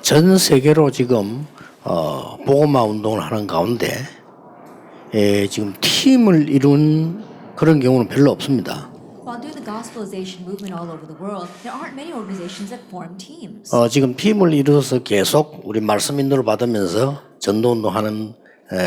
전 세계로 지금 복음화 운동을 하는 가운데 지금 팀을 이룬 그런 경우는 별로 없습니다. While doing the gospelization movement all over the world, there aren't many organizations that form teams. 지금 팀을 이루어서 계속 우리 말씀 인도를 받으면서 전도 운동하는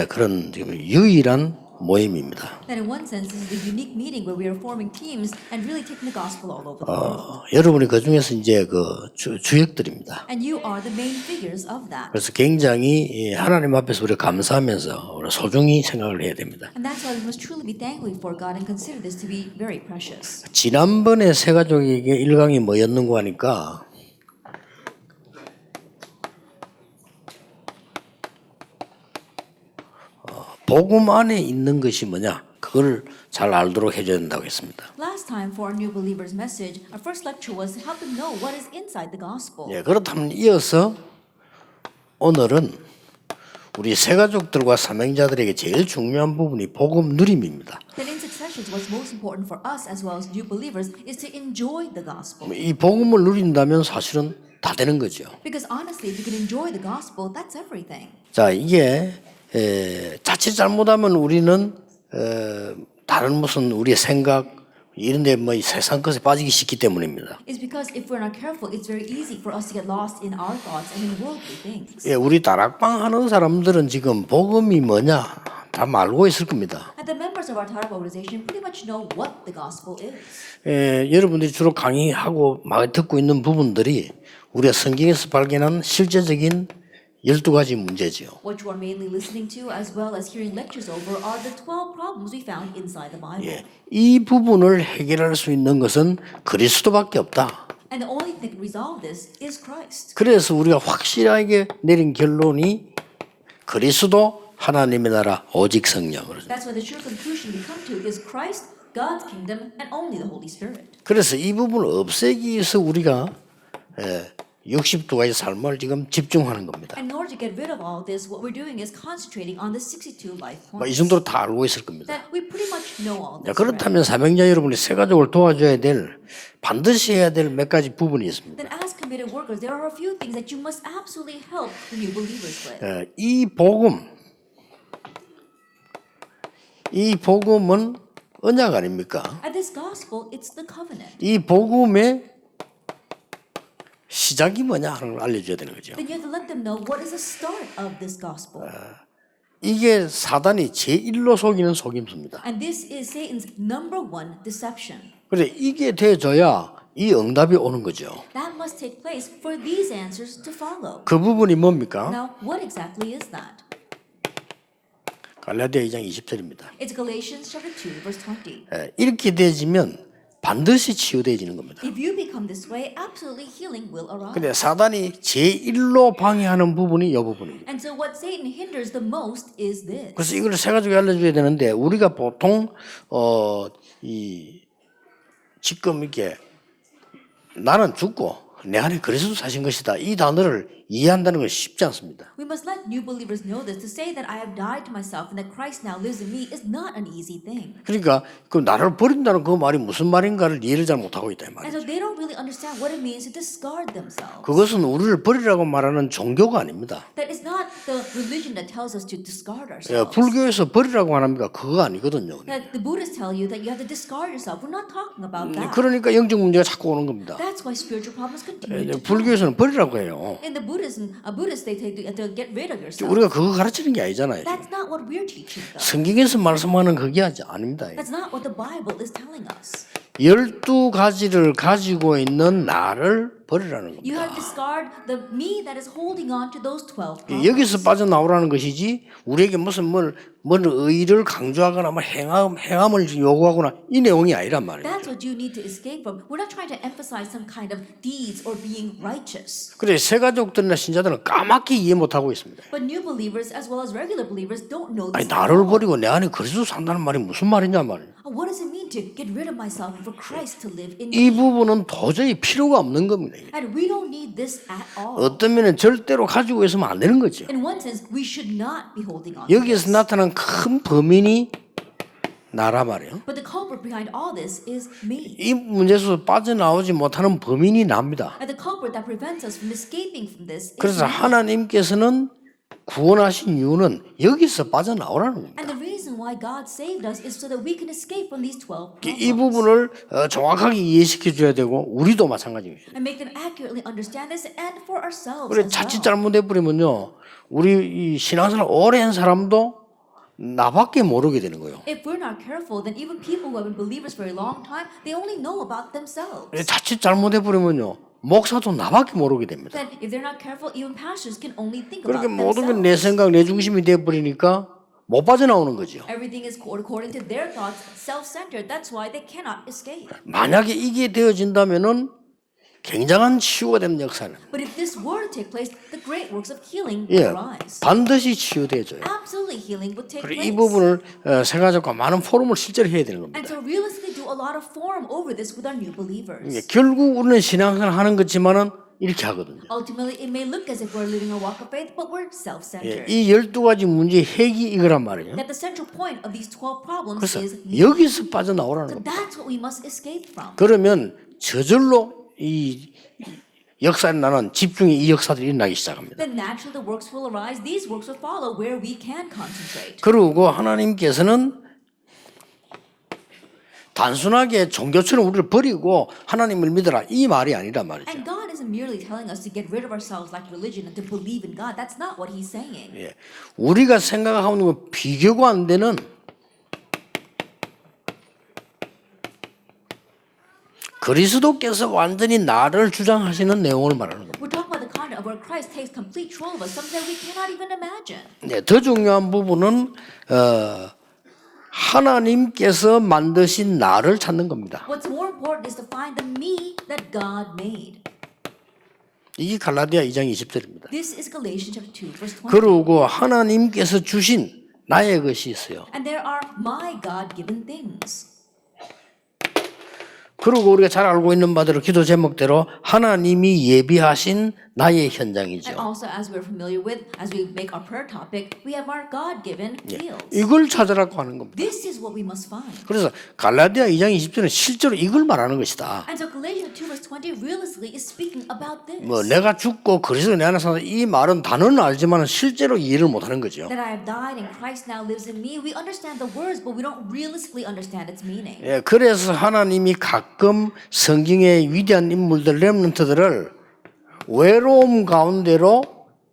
그런 지금 유일한 모임입니다. That in one sense, this is the unique meeting where we are forming teams and really taking the gospel all over the world. 여러분이 그 중에서 이제 그 주역들입니다. And you are the main figures of that. 그래서 굉장히 하나님 앞에서 우리가 감사하면서 우리 소중히 생각을 해야 됩니다. And that's why we must truly be thankful for God and consider this to be very precious. 지난번에 세 가족에게 1강이 뭐였는고 하니까 복음 안에 있는 것이 뭐냐 그걸 잘 알도록 해줘야 된다고 했습니다. Last time for our new believers message, our first lecture was to help them know what is inside the gospel. 그렇다면 이어서 오늘은 우리 세 가족들과 사명자들에게 제일 중요한 부분이 복음 누림입니다. Then in succession, what's most important for us as well as new believers is to enjoy the gospel. 이 복음을 누린다면 사실은 다 되는 거죠. Because honestly, if you can enjoy the gospel, that's everything. 자, 이게 자칫 잘못하면 우리는 다른 무슨 우리의 생각 이런데 뭐 세상 것에 빠지기 쉽기 때문입니다. It's because if we're not careful, it's very easy for us to get lost in our thoughts and in worldly things. 우리 다락방 하는 사람들은 지금 복음이 뭐냐 다 알고 있을 겁니다. And the members of our Tarab organization pretty much know what the gospel is. 여러분들이 주로 강의하고 막 듣고 있는 부분들이 우리가 성경에서 발견한 실제적인 12가지 문제지요. What you are mainly listening to, as well as hearing lectures over, are the 12 problems we found inside the Bible. 이 부분을 해결할 수 있는 것은 그리스도밖에 없다. And the only thing that can resolve this is Christ. 그래서 우리가 확실하게 내린 결론이 그리스도 하나님의 나라 오직 성령. That's why the true conclusion we come to is Christ, God's kingdom, and only the Holy Spirit. 그래서 이 부분을 없애기 위해서 우리가 62가지 삶을 지금 집중하는 겁니다. And in order to get rid of all this, what we're doing is concentrating on the 62 life 이 points. 정도로 다 알고 있을 겁니다. That we pretty much know all this. 그렇다면 사명자 여러분이 세 가족을 도와줘야 될 반드시 해야 될 몇 가지 부분이 있습니다. Then as committed workers, there are a few things that you must absolutely help the new believers with. 이 복음은 언약 아닙니까? And this gospel, it's the covenant. 이 복음의 시작이 뭐냐 하는 걸 알려줘야 되는 거죠. Then you have to let them know what is the start of this gospel. 이게 사단이 제1로 속이는 속임수입니다. And this is Satan's number one deception. 그런데 이게 돼줘야 이 응답이 오는 거죠. That must take place for these answers to follow. 그 부분이 뭡니까? Now, what exactly is that? 갈라디아 2장 20절입니다. It's Galatians chapter 2, verse 20. 이렇게 되어지면 반드시 치유되어지는 겁니다. If you become this way, absolutely healing will arrive. 근데 사단이 제1로 방해하는 부분이 이 부분입니다. And so what Satan hinders the most is this. 그래서 이걸 세 가지로 알려줘야 되는데 우리가 보통 지금 이렇게 나는 죽고 내 안에 그리스도 사신 것이다 이 단어를 이해한다는 건 쉽지 않습니다. We must let new believers know this. To say that I have died to myself and that Christ now lives in me is not an easy thing. 그러니까 그 나를 버린다는 그 말이 무슨 말인가를 이해를 잘 못하고 있다 이 And 말이죠. so they don't really understand what it means to discard themselves. 그것은 우리를 버리라고 말하는 종교가 아닙니다. That is not the religion that tells us to discard ourselves. 불교에서 버리라고 합니까? 그거 아니거든요. That the Buddhists tell you that you have to discard yourself. We're not talking about that. 그러니까 영적 문제가 자꾸 오는 겁니다. That's why spiritual problems continue to come. 불교에서는 버리라고 해요. In the Buddhists, they take to get rid of yourself. 우리가 그거 가르치는 게 아니잖아요. That's not what we're teaching, though. 성경에서 말씀하는 그게 아닙니다. That's not what the Bible is telling us. 12가지를 가지고 있는 나를 버리라는 You have 겁니다. to discard the me that is holding on to those 12 problems. 여기서 빠져나오라는 것이지 우리에게 무슨 뭘 의를 강조하거나 뭐 행함을 요구하거나 이 내용이 아니란 말이에요. That's what you need to escape from. We're not trying to emphasize some kind of deeds or being righteous. 그래 새 가족들이나 신자들은 까맣게 이해 못하고 있습니다. But new believers as well as regular believers don't know 아니 this. 나를 버리고 내 안에 그리스도 산다는 말이 무슨 말이냐 말이에요. What does it mean to get rid of myself and for Christ to live in 이 me? 부분은 도저히 필요가 없는 겁니다. And we don't need this at all. 어떤 면은 절대로 가지고 있으면 안 되는 거죠. In one sense, we should not be holding on to 여기에서 this. 나타난 큰 범인이 나라 말이에요. But the culprit behind all this is me. 이 문제에서 빠져나오지 못하는 범인이 납니다. And the culprit that prevents us from escaping from this is 그래서 me. 하나님께서는 구원하신 이유는 여기서 빠져나오라는 겁니다. And the reason why God saved us is so that we can escape from these 12 이 problems. 부분을 정확하게 이해시켜 줘야 되고 우리도 마찬가지입니다. And make them accurately understand this and for ourselves 그래 as 자칫 well. 잘못해 버리면요. 우리 이 신앙생활 오래 한 사람도 나밖에 모르게 되는 거예요. If we're not careful, then even people who have been believers for a long time, they only know about themselves. 자칫 잘못해 버리면요. 목사도 나밖에 모르게 됩니다. Then if they're not careful, even pastors can only think about 그렇게 모든 게 내 themselves. 생각, 내 중심이 돼 버리니까 못 빠져나오는 거죠. Everything is according to their thoughts, self-centered. That's why they cannot escape. 만약에 이게 되어진다면은 굉장한 치유가 되는 역사는 But if this were to take place, the great works of healing 예, would arise. 반드시 치유돼져요. Absolutely, healing would take 그리고 place. 이 부분을 세가족과 많은 포럼을 실제로 해야 되는 겁니다. And so realistically do a lot of forum over this with our new believers. 예, 결국 우리는 신앙생활 하는 거지만은 이렇게 하거든요. Ultimately, it may look as if we're living a walk of faith, but we're 예, self-centered. 이 12가지 문제의 핵이 이거란 말이에요. That the central point of these 12 problems 그래서 is me. 여기서 빠져나오라는 So 겁니다. that's what we must escape from. 그러면 저절로 이 역사에 나는 집중이 이 역사들이 일어나기 시작합니다. Then naturally the works will arise. These works will follow where we can concentrate. 그리고 하나님께서는 단순하게 종교처럼 우리를 버리고 하나님을 믿어라 이 말이 아니란 말이죠. And God isn't merely telling us to get rid of ourselves like religion and to believe in God. That's not what He's saying. 예. 우리가 생각하고 있는 건 비교가 안 되는 그리스도께서 완전히 나를 주장하시는 내용을 말하는 겁니다. We're talking about the content of where Christ takes complete control of us, something that we cannot even imagine. 네, 더 중요한 부분은 하나님께서 만드신 나를 찾는 겁니다. What's more important is to find the me that God made. 이게 갈라디아 2장 20절입니다. This is Galatians chapter 2, verse 20. 그리고 하나님께서 주신 나의 것이 있어요. And there are my God-given things. 그리고 우리가 잘 알고 있는 바대로 기도 제목대로 하나님이 예비하신 나의 현장이죠. And also, as we're familiar with, as we make our prayer topic, we have our God-given fields. 이걸 찾으라고 하는 겁니다. This is what we must find. 그래서 갈라디아 2장 20절은 실제로 이걸 말하는 것이다. And so Galatians 2 verse 20 realistically is speaking about this. 뭐 내가 죽고 그리스도 내 안에 산다 이 말은 단어는 알지만 실제로 이해를 못하는 거죠. That I have died and Christ now lives in me. We understand the words, but we don't realistically understand its meaning. 예, 그래서 하나님이 가끔 성경의 위대한 인물들 렘넌트들을 외로움 가운데로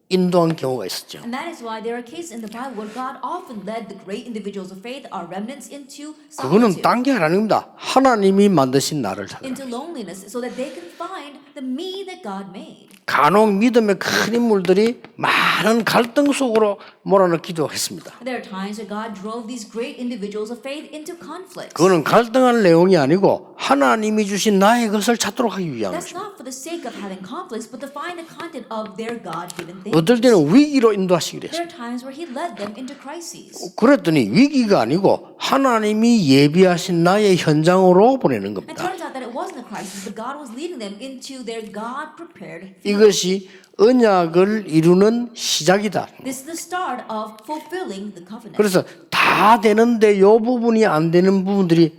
인도한 경우가 있었죠. And that is why there are cases in the Bible where God often led the great individuals of faith, our remnants, into 그거는 solitude, 딴 게 아닙니다. 하나님이 만드신 나를 찾아. into loneliness, so that they can find the me that God made. 간혹 믿음의 큰 인물들이 많은 갈등 속으로 몰아넣기도 했습니다. There are times where God drove these great individuals of faith into conflicts. 그거는 갈등할 내용이 아니고 하나님이 주신 나의 것을 찾도록 하기 위한 That's 것입니다. not for the sake of having conflicts, but to find the content of their God-given things. 어떨 때는 위기로 인도하시기도 There 했습니다. are times where He led them into crises. 그랬더니 위기가 아니고 하나님이 예비하신 나의 현장으로 보내는 And 겁니다. turns out that it wasn't a crisis, but God was leading them into their God-prepared. 이것이 언약을 이루는 시작이다. This is the start of fulfilling the covenant. 그래서 다 되는데 이 부분이 안 되는 부분들이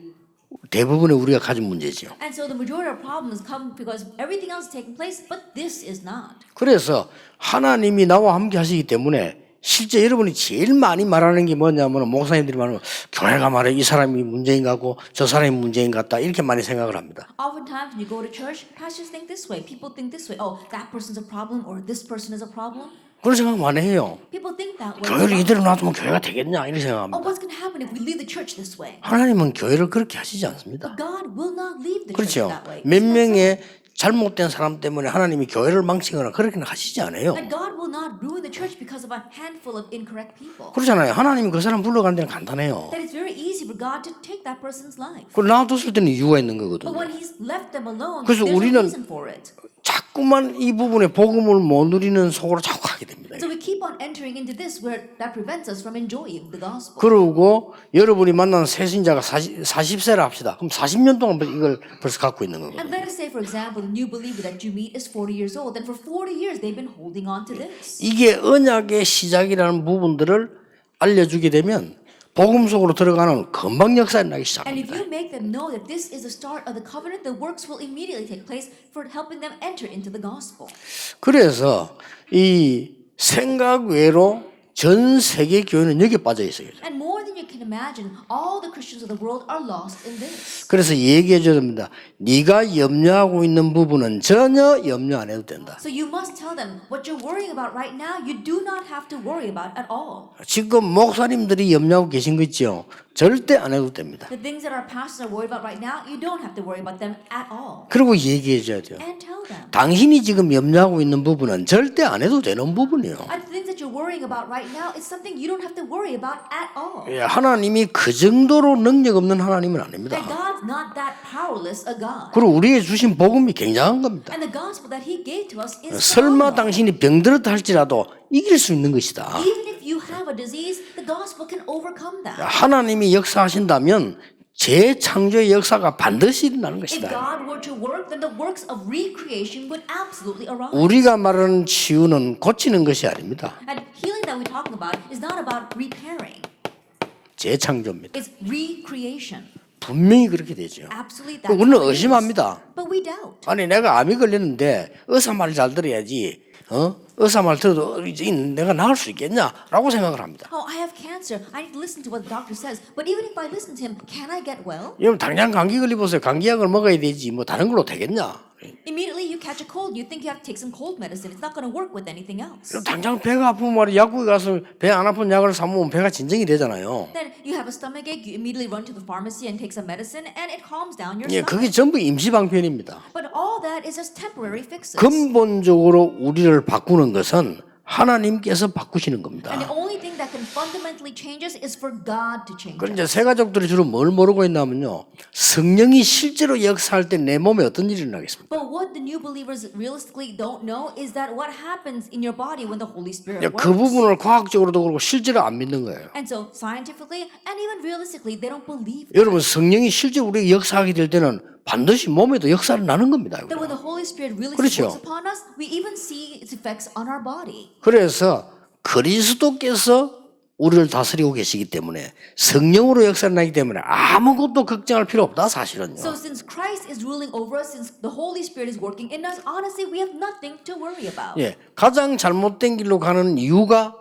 대부분의 우리가 가진 문제죠. And so the majority of problems come because everything else is taking place, but this is not. 그래서 하나님이 나와 함께 하시기 때문에 실제 여러분이 제일 많이 말하는 게 뭐냐면 목사님들이 말하면 교회가 말해 이 사람이 문제인 것 같고 저 사람이 문제인 것 같다 이렇게 많이 생각을 합니다. Oftentimes when you go to church, pastors think this way, people think this way. Oh, that person's a problem or this person is a problem. 그런 생각 많이 해요. People think that way. 교회를 이대로 놔두면 교회가 되겠냐 이런 Oh, 생각합니다. what's going to happen if we leave the church this way? 하나님은 교회를 그렇게 하시지 않습니다. But God will not leave the church 그렇죠. that way. 몇 Isn't that so? 명의 잘못된 사람 때문에 하나님이 교회를 망치거나 그렇게는 하시지 않아요. And God will not ruin the church because of a handful of incorrect people. 그렇잖아요. 하나님이 그 사람 불러가는 데는 간단해요. That it's very easy for God to take that person's life. 그걸 놔뒀을 때는 이유가 있는 But 거거든요. when He's left them alone, 그래서 there's a 우리는 reason for it. 자꾸만 이 부분에 복음을 못 누리는 속으로 자꾸 가게 됩니다. So we keep on entering into this where that prevents us from enjoying the gospel. 그리고 여러분이 만난 새신자가 40세라 합시다. 그럼 40년 동안 이걸 벌써 갖고 있는 거거든요. And let us say, for example, the new believer that you meet is 40 years old. Then for 40 years, they've been holding on to this. 이게 언약의 시작이라는 부분들을 알려주게 되면 복음 속으로 들어가는 금방 역사에 나기 And if 시작합니다. you make them know that this is the start of the covenant, the works will immediately take place for helping them enter into the gospel. 그래서 이 생각 외로 전 세계 교회는 여기에 빠져 있어요. And more than you can imagine, all the Christians of the world are lost in this. 그래서 얘기해 줘야 됩니다. 네가 염려하고 있는 부분은 전혀 염려 안 해도 된다. So you must tell them what you're worrying about right now, you do not have to worry about at all. 지금 목사님들이 염려하고 계신 거 있죠? 절대 안 해도 됩니다. The things that our pastors are worried about right now, you don't have to worry about them at all. 그리고 얘기해 줘야 돼요. And tell them. 당신이 지금 염려하고 있는 부분은 절대 안 해도 되는 부분이에요. And the things that you're worrying about right now is something you don't have to worry about at all. 예, 하나님이 그 정도로 능력 없는 하나님은 아닙니다. And God's not that powerless a God. 그리고 우리에게 주신 복음이 굉장한 겁니다. And the gospel that He gave to us is 설마 phenomenal. 당신이 병들었다 할지라도 이길 수 있는 것이다. Even if you have a disease, the gospel can overcome that. 하나님이 역사하신다면 재창조의 역사가 반드시 일어나는 If 것이다. God were to work, then the works of recreation would absolutely arise. 우리가 말하는 치유는 고치는 것이 아닙니다. And healing that we're talking about is not about repairing. 재창조입니다. It's recreation. 분명히 그렇게 되죠. Absolutely that's 우리는 what it is. 의심합니다. But we doubt. 아니 내가 암이 걸렸는데 의사 말 잘 들어야지. 의사 말 들어도 이제 내가 나을 수 있겠냐라고 생각을 합니다. Oh, I have cancer. I need to listen to what the doctor says. But even if I listen to him, can I get well? 여러분 당장 감기 걸리보세요. 감기약을 먹어야 되지 뭐 다른 걸로 되겠냐? Immediately you catch a cold, you think you have to take some cold medicine. It's not going to work with anything else. 그럼 당장 배가 아프면 말이야 약국에 가서 배 안 아픈 약을 사 먹으면 배가 진정이 되잖아요. Then you have a stomach ache, you immediately run to the pharmacy and take some medicine, and it calms down your 예, stomach. 그게 전부 임시방편입니다. But all that is just temporary fixes. 근본적으로 우리를 바꾸는 것은 하나님께서 바꾸시는 겁니다. And the only thing that can fundamentally change us is for God to change 그럼 us. 이제 새 가족들이 주로 뭘 모르고 있냐면요. 성령이 실제로 역사할 때 내 몸에 어떤 일이 일어나겠습니까? But what the new believers realistically don't know is that what happens in your body when the Holy Spirit 그 works. 부분을 과학적으로도 그렇고 실제로 안 믿는 거예요. And so scientifically and even realistically, they don't believe that. 여러분 성령이 실제 우리에게 역사하게 될 때는 반드시 몸에도 역사를 나는 겁니다. That when the Holy Spirit really 그렇죠. works upon us, we even see its effects on our body. 그래서 그리스도께서 우리를 다스리고 계시기 때문에 성령으로 역사를 나기 때문에 아무것도 걱정할 필요 없다 사실은요. So since Christ is ruling over us, since the Holy Spirit is working in us, honestly, we have nothing to worry about. 예, 가장 잘못된 길로 가는 이유가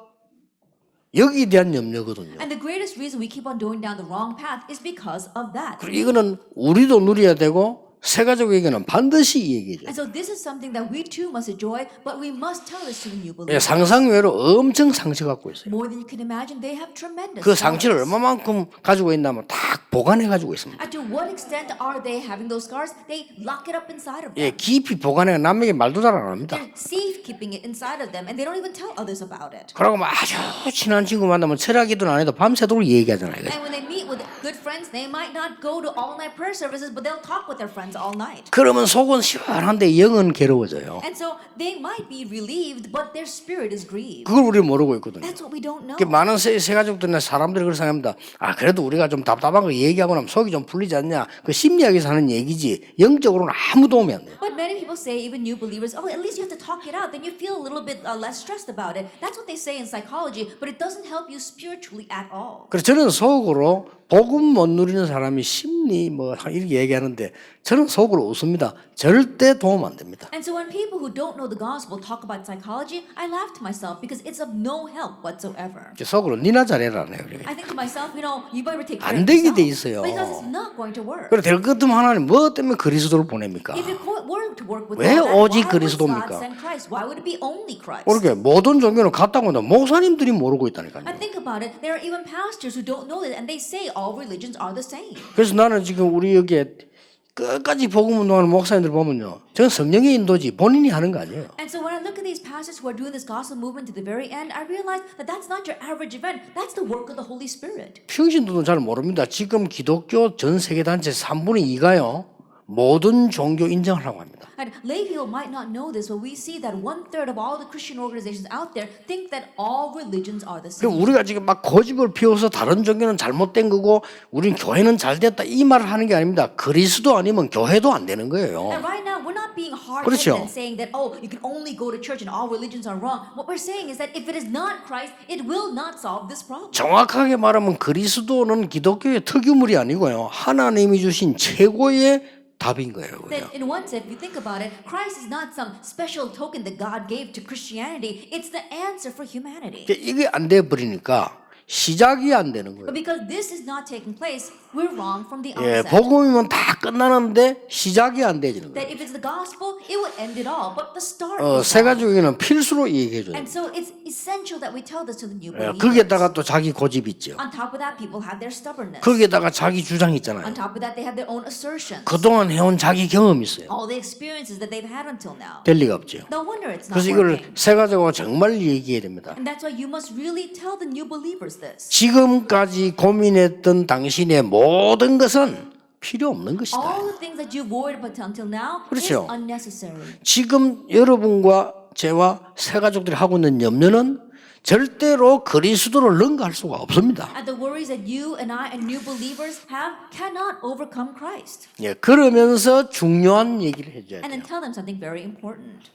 여기에 대한 염려거든요. And the greatest reason we keep on going down the wrong path is because of that. 그리고 이거는 우리도 누려야 되고 새 가족에게는 반드시 이 얘기죠. And so this is something that we too must enjoy, but we must tell this to the new 예, believers. 상상 외로 엄청 상처 갖고 있어요. More than you can imagine, they have tremendous 그 상처를 scars. 얼마만큼 가지고 있냐면 다 보관해 가지고 있습니다. And to what extent are they having those scars? They lock it up inside of 예, them. 깊이 보관해 남에게 말도 잘 안 합니다. They're safe keeping it inside of them, and they don't even tell others about it. 그러고 뭐 아주 친한 친구 만나면 철학기도는 안 해도 밤새도록 얘기하잖아요. And when they meet with good friends, they might not go to all-night prayer services, but they'll talk with their friends all night. 그러면 속은 시원한데 영은 괴로워져요. And so they might be relieved, but their spirit is grieved. 그걸 우리 모르고 있거든요. That's what we don't know. 많은 새 가족들이나 사람들이 그렇게 생각합니다. 아 그래도 우리가 좀 답답한 거 얘기하고 나면 속이 좀 풀리지 않냐. 그 심리학에서 하는 얘기지 영적으로는 아무 도움이 안 돼요. But many people say, even new believers, oh, at least you have to talk it out. Then you feel a little bit less stressed about it. That's what they say in psychology, but it doesn't help you spiritually at all. 그래서 저는 속으로 복음 못 누리는 사람이 심리 뭐 이렇게 얘기하는데 저는 속으로 웃습니다. 절대 도움 안 됩니다. And so when people who don't know the gospel talk about psychology, I laugh to myself because it's of no help whatsoever. 속으로 니나 잘해라네요. I think to myself, you better take care 안 of 되게 yourself. 돼 있어요. Because it's not going to work. 그래 될 것 같으면 하나님 뭐 때문에 그리스도를 보냅니까? If it were to work with 왜 all that, 오직 why would 그리스도입니까? God send Christ? Why would it be only Christ? 그렇게 모든 종교는 같다고 한다. 목사님들이 모르고 있다니까요. I think about it, there are even pastors who don't know it, and they say all religions are the same. 그래서 나는 지금 우리 여기에 끝까지 복음 운동하는 목사님들 보면요, 저는 성령의 인도지 본인이 하는 거 아니에요. And so when I look at these pastors who are doing this gospel movement to the very end, I realize that that's not your average event. That's the work of the Holy Spirit. 평신도는 잘 모릅니다. 지금 기독교 전 세계 단체 3분의 2가요. 모든 종교 인정하려고 합니다. And lay people might not know this, but we see that 1/3 of all the Christian organizations out there think that all religions are the 그 same. 우리가 지금 막 고집을 피워서 다른 종교는 잘못된 거고 우린 교회는 잘 됐다 이 말을 하는 게 아닙니다. 그리스도 아니면 교회도 안 되는 거예요. And right now, we're not being hard-headed 그렇죠. and saying that, oh, you can only go to church and all religions are wrong. What we're saying is that if it is not Christ, it will not solve this problem. 정확하게 말하면 그리스도는 기독교의 특유물이 아니고요. 하나님이 주신 최고의 답인 거예요. Then in one sense, if you think about it, Christ is not some special token that God gave to Christianity. It's the answer for humanity. 이게 안 돼 버리니까 시작이 안 되는 거예요. But because this is not taking place, we're wrong from the 예, outset. 복음이면 다 끝나는데 시작이 안 되지는 That 거예요. if it's the gospel, it would end it all. But the start is 세 wrong. 가지는 필수로 얘기해 줘요. And so it's essential that we tell this to the new 예, believers. 거기에다가 또 자기 고집 있죠. On top of that, people have their stubbornness. 거기에다가 자기 주장 On 있잖아요. top of that, they have their own assertions. 그동안 해온 자기 경험이 있어요. All the experiences that they've had until now. 될 리가 없죠. No wonder it's not 그래서 이걸 working. 세 가지고 정말 얘기해야 됩니다. And that's why you must really tell the new believers this. 지금까지 고민했던 당신의 모든 것은 필요 없는 것이다. All the things that you've worried about until now 그렇죠. is unnecessary. 지금 여러분과 저와 새 가족들이 하고 있는 염려는 절대로 그리스도를 능가할 수가 없습니다. And the worries that you and I and new believers have cannot overcome Christ. 예, 그러면서 중요한 얘기를 해줘야 And then 돼요. tell them something very important.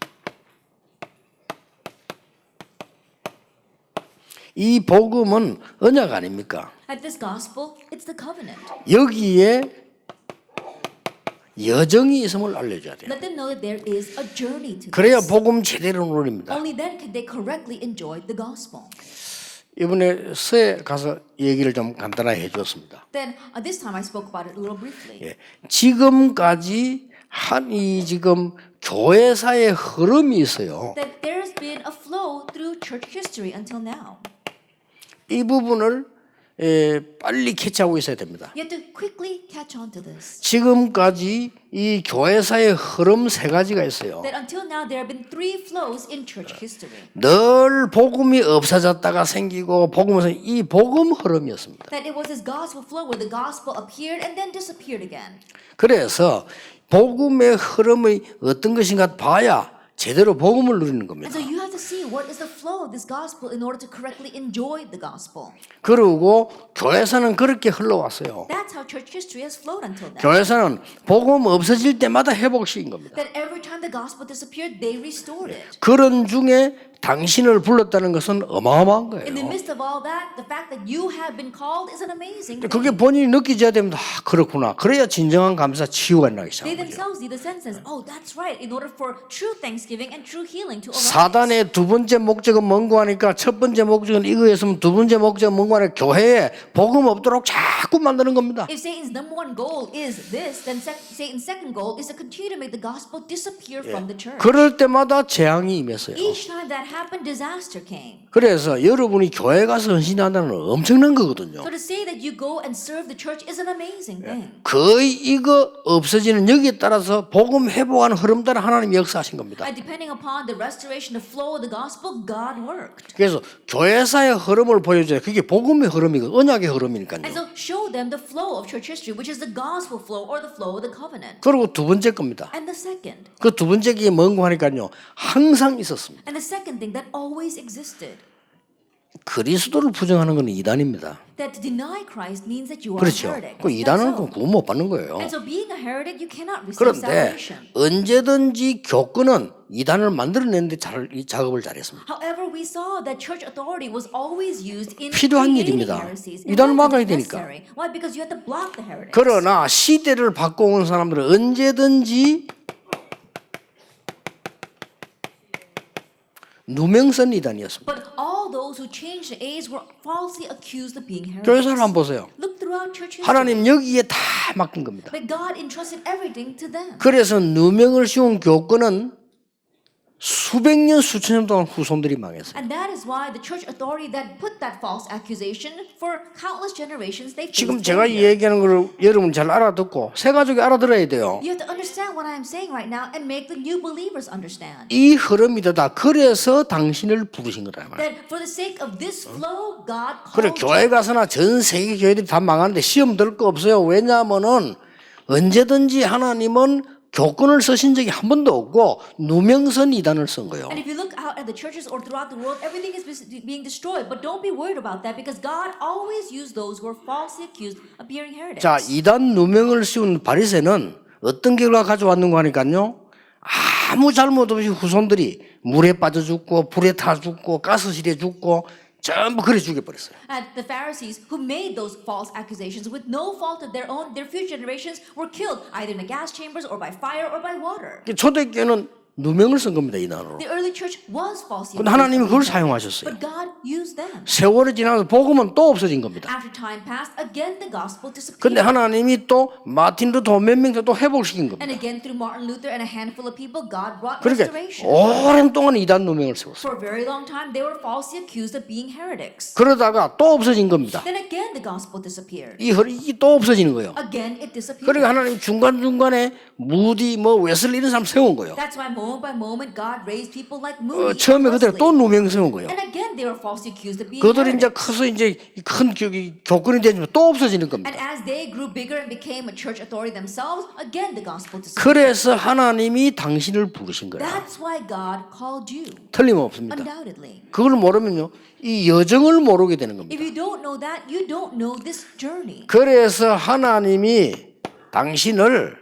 이 복음은 언약 아닙니까? At this gospel, it's the covenant. 여기에 여정이 있음을 알려줘야 돼요. Let them know that there is a journey to 그래야 this. 복음 제대로 누립니다. Only then can they correctly enjoy the gospel. 이번에 서에 가서 얘기를 좀 간단하게 해주었습니다. Then this time I spoke about it a little briefly. 예, 지금까지 이 지금 교회사의 흐름이 있어요. That there's been a flow through church history until now. 이 부분을 빨리 캐치하고 있어야 됩니다. You have to quickly catch on to this. 지금까지 이 교회사의 흐름 세 가지가 있어요. That until now there have been 3 flows in church history. 늘 복음이 없어졌다가 생기고 복음에서 이 복음 흐름이었습니다. That it was this gospel flow where the gospel appeared and then disappeared again. 그래서 복음의 흐름이 어떤 것인가 봐야 제대로 복음을 누리는 겁니다. And so you have to see what is the flow of this gospel in order to correctly enjoy the gospel. 그리고 교회사는 그렇게 흘러왔어요. That's how church history has flowed until now. 교회사는 복음 없어질 때마다 회복시킨 겁니다. That every time the gospel disappeared, they restored it. 그런 중에 당신을 불렀다는 것은 어마어마한 In the 거예요. midst of all that, the fact that you have been called is an amazing thing. 그게 본인이 느끼져야 됩니다. 아, 그렇구나. 그래야 진정한 감사 치유가 나기 They 시작하는 거죠. themselves need the sense, oh, that's right. In order for true thanksgiving and true healing to arise. 사단의 두 번째 목적은 뭔고 하니까 첫 번째 목적은 이거였으면 두 번째 목적은 뭔고 하니까 교회에 복음 없도록 자꾸 만드는 겁니다. If Satan's number one goal is this, then Satan's second goal is to continue to make the gospel disappear from the church. 그럴 때마다 재앙이 임했어요. Each time that happened, disaster came. 그래서 여러분이 교회 가서 헌신한다는 건 엄청난 거거든요. So to say that you go and serve the church is an amazing thing. 거의 이거 없어지는 여기에 따라서 복음 회복하는 흐름 따라 하나님이 역사하신 겁니다. And depending upon the restoration, the flow of the gospel, God worked. 그래서 교회사의 흐름을 보여줘야 그게 복음의 흐름이고 언약의 흐름이니까요. And so show them the flow of church history, which is the gospel flow or the flow of the covenant. 그리고 두 번째 겁니다. And the second. 그 두 번째 게 뭔고 하니까요. 항상 있었습니다. And the second thing that always existed. 그리스도를 부정하는 건 이단입니다. That to deny Christ means that you are 그렇죠. a heretic. 그 That's 이단은 so. 구원 못 받는 거예요. And so being a heretic, you cannot receive 그런데 salvation. 언제든지 교권은 이단을 만들어내는데 이 작업을 잘했습니다. However, we saw that church authority was always used in 필요한 creating 일입니다. heresies. And 이단을 that's 막아야 되니까. necessary. Why? Because you have to block the heretics. 그러나 시대를 바꿔온 사람들은 언제든지 누명선 이단이었습니다. But all those who changed the age were falsely accused of being heretics. 교회사를 한번 보세요. Look throughout church history. 하나님 여기에 다 맡긴 겁니다. That God entrusted everything to them. 그래서 누명을 씌운 교권은 수백 년 수천 년 동안 후손들이 망했어요. And that is why the church authority that put that false accusation for countless generations they faced 지금 제가 이 failure. 얘기하는 걸 여러분 잘 알아듣고 새 가족이 알아들어야 돼요. You have to understand what I am saying right now and make the new believers understand. 이 흐름이다. 그래서 당신을 부르신 거다 말이에요. That for the sake of this flow, God 그래 called 교회 가서나 전 세계 교회들이 다 망하는데 시험 들 거 없어요. 왜냐하면은 언제든지 하나님은 교권을 쓰신 적이 한 번도 없고 누명선 이단을 쓴 거예요. And if you look out at the churches or throughout the world, everything is being destroyed. But don't be worried about that because God always used those who are falsely accused of being heretics. 자, 이단 누명을 씌운 바리새는 어떤 결과 가져왔는가 하니까요. 아무 잘못 없이 후손들이 물에 빠져 죽고 불에 타 죽고 가스실에 죽고 전부 그래 죽여버렸어요. And the Pharisees who made those false accusations with no fault of their own, their future generations were killed either in the gas chambers or by fire or by water. 초대교회는 누명을 쓴 겁니다, 이단으로. The early church was falsely 근데 하나님이 그걸 accused, 사용하셨어요. but God used them. 세월이 지나서 복음은 또 없어진 겁니다. After time passed, again the gospel 근데 disappeared. 하나님이 또 마틴 루터 몇 명 또 회복시킨 겁니다. And again through Martin Luther and a handful of people, God brought 그러니까 restoration. 오랜 동안 이단 누명을 세웠어요. For a very long time, they were falsely accused of being heretics. 그러다가 또 없어진 겁니다. Then again, the gospel disappeared. 이게 또 없어지는 거예요. Again, it disappeared. 그러니까 하나님 중간중간에 무디 웨슬리 이런 사람 세운 거예요. That's why moment by moment, God raised people like Moody. 처음에 and 그들 또 Wesley. 누명 세운 거예요. And again, they were falsely accused of being 그들이 이제 heretics. 커서 이제 큰 교권이 되지만 또 없어지는 겁니다. And as they grew bigger and became a church authority themselves, again the gospel disappeared. 그래서 하나님이 당신을 부르신 거예요. That's why God called you, 틀림없습니다. undoubtedly. 그걸 모르면요, 이 여정을 모르게 되는 겁니다. If you don't know that, you don't know this journey. 그래서 하나님이 당신을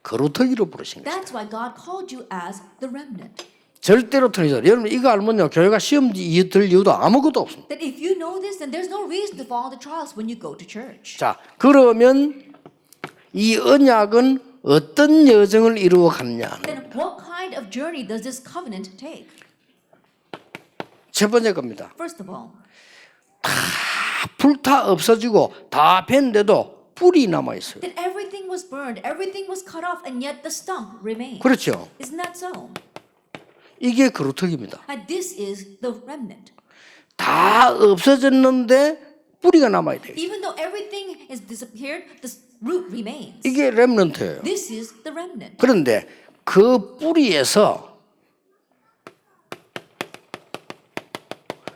거루터기로 부르신 거예요. That's why God called you as the remnant. 절대로 틀리죠. 여러분 이거 알면요, 교회가 시험지 들 이유도 아무것도 없습니다. That if you know this, then there's no reason to fall into trials when you go to church. 자, 그러면 이 언약은 어떤 여정을 이루어 갔냐? Then what kind of journey does this covenant take? 첫 번째 겁니다. First of all, 불타 없어지고 다 밴데도 뿔이 남아 있어요. that everything was burned, everything was cut off, and yet the stump remained. 그렇죠. Isn't that so? 이게 거루터기입니다. And this is the remnant. 다 없어졌는데 뿌리가 남아야 돼요. Even though everything has disappeared, the root remains. 이게 렘넌트예요. This is the remnant. 그런데 그 뿌리에서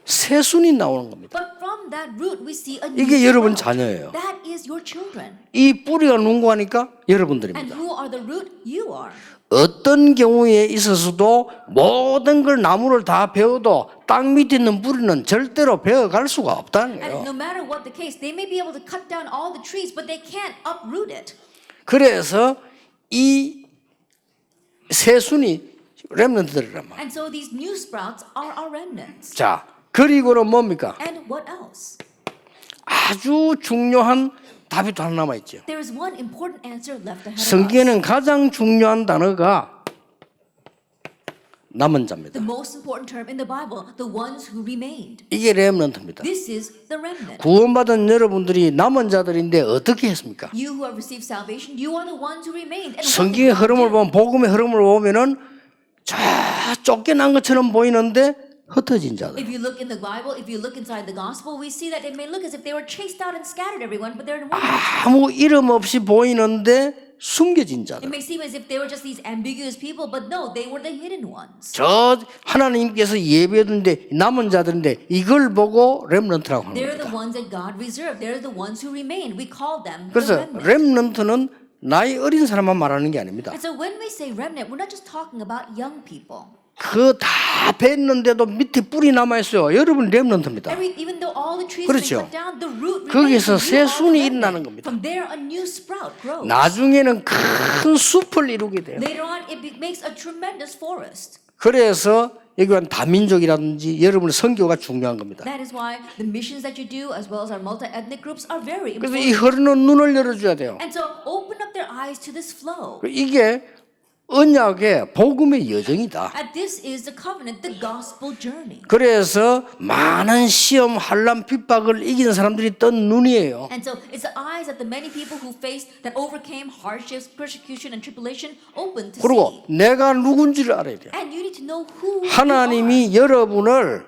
새순이 나오는 겁니다. But from that root, we see a new 이게 여러분 sprout. 자녀예요. That is your children. 이 뿌리가 누구하니까 And 여러분들입니다. who are the root? You are. 어떤 경우에 있어서도 모든 걸 나무를 다 베어도 땅 밑에 있는 뿌리는 절대로 베어갈 수가 없다는 And 거예요. no matter what the case, they may be able to cut down all the trees, but they can't uproot it. 그래서 이 새순이 렘넌트들이란 말이에요. And so these new sprouts are our remnants. 자, 그리고는 뭡니까? And what else? 아주 중요한 답이 또 하나 남아있죠. There is one important answer left ahead of us. 성경에는 가장 중요한 단어가 남은 자입니다. The most important term in the Bible, the ones who remained. 이게 렘넌트입니다. This is the remnant. 구원받은 여러분들이 남은 자들인데 어떻게 했습니까? You who have received salvation, you are the ones who remained. And what 성경의 did God 흐름을 do? 보면 복음의 흐름을 보면은 저 쫓겨난 것처럼 보이는데 흩어진 자들. If you look in the Bible, if you look inside the gospel, we see that it may look as if they were chased out and scattered everyone, but they're in one. 아무 이름 없이 보이는데 숨겨진 It 자들. may seem as if they were just these ambiguous people, but no, they were the hidden ones. 저 하나님께서 예배했는데 남은 자들인데 이걸 보고 렘넌트라고 하는 They're the 겁니다. ones that God reserved. They're the ones who remain. We call them the 그래서 remnant. 렘넌트는 나이 어린 사람만 말하는 게 아닙니다. And so when we say remnant, we're not just talking about young people. 그 다 뱄는데도 밑에 뿔이 남아 있어요. 여러분 렘넌트입니다. Even though all the trees have 그렇죠. been cut down, the root 거기서 remains. 새 You are the 순이 remnant. 일어나는 겁니다. From there, a new sprout grows. 나중에는 큰 숲을 이루게 돼요. Later on, it makes a tremendous forest. 그래서 여기 한 다민족이라든지 여러분의 선교가 중요한 겁니다. That is why the missions that you do, as well as our multi-ethnic groups, are very 그래서 important. 이 흐르는 눈을 열어줘야 돼요. And so open up their eyes to this flow. 이게 언약의 복음의 여정이다. And this is the covenant, the gospel journey. 그래서 많은 시험, 환란, 핍박을 이긴 사람들이 뜬 눈이에요. And so it's the eyes that the many people who faced, that overcame hardships, persecution, and tribulation, open to 그리고 see. 내가 누군지를 알아야 돼요. And you need to know who you are. 하나님이 여러분을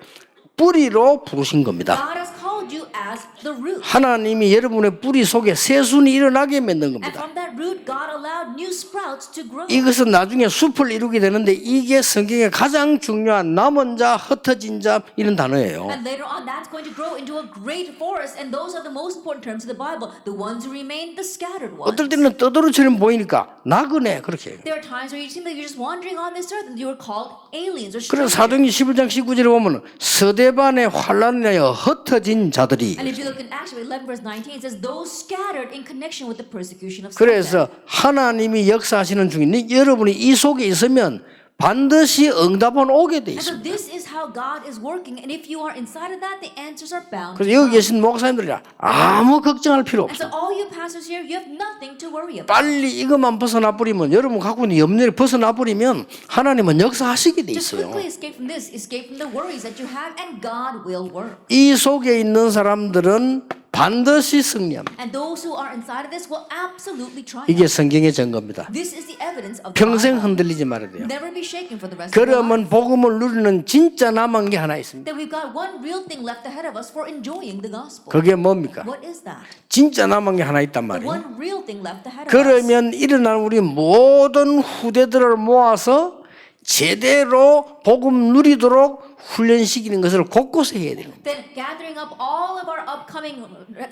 뿌리로 부르신 겁니다. God has called called you as the root. 하나님이 여러분의 뿌리 속에 새순이 일어나게 만든 And 겁니다. from that root, God allowed new sprouts to grow. 이것은 나중에 숲을 이루게 되는데 이게 성경의 가장 중요한 남은 자, 흩어진 자 이런 단어예요. And later on, that's going to grow into a great forest. And those are the most important terms of the Bible. The ones who remain, the scattered ones. 어떨 때는 떠돌이처럼 보이니까 나그네 그렇게 해요. There are times where you seem like you're just wandering on this earth and you are called aliens or 그래서 strangers. 사도행전 11장 19절에 보면 서대반의 환란하여 흩어진 자들이 And if you look in Acts 11 verse 19, it says those scattered in connection with the persecution of 그래서 Satan. 하나님이 역사하시는 중에 여러분이 이 속에 있으면 반드시 응답은 오게 돼 And so 있습니다. this is how God is working. And if you are inside of that, the answers are bound. 그래서 여기 계신 목사님들이라 아무 걱정할 필요 And so 없어. all you pastors here, you have nothing to worry about. 빨리 이것만 벗어나 버리면 여러분 갖고 있는 염려를 벗어나 버리면 하나님은 역사하시게 돼 Just 있어요. quickly escape from this, escape from the worries that you have, and God will work. 이 속에 있는 사람들은 반드시 승리합니다. And those who are inside of this will absolutely triumph. 이게 성경의 증거입니다. This is the evidence of the 평생 Bible. 흔들리지 말아야 돼요. Never be shaken for the rest of your life. 그러면 복음을 누리는 진짜 남은 게 하나 있습니다. That we've got one real thing left ahead of us for enjoying the gospel. 그게 뭡니까? What is that? 진짜 남은 게 하나 있단 The 말이에요. one real thing left ahead of us. 그러면 일어난 우리 모든 후대들을 모아서 제대로 복음 누리도록 훈련시키는 것을 곳곳에 해야 되는 거예요. Then gathering up all of our upcoming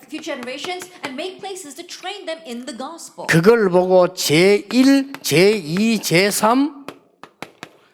future generations and make places to train them in the gospel. 그걸 보고 제1, 제2, 제3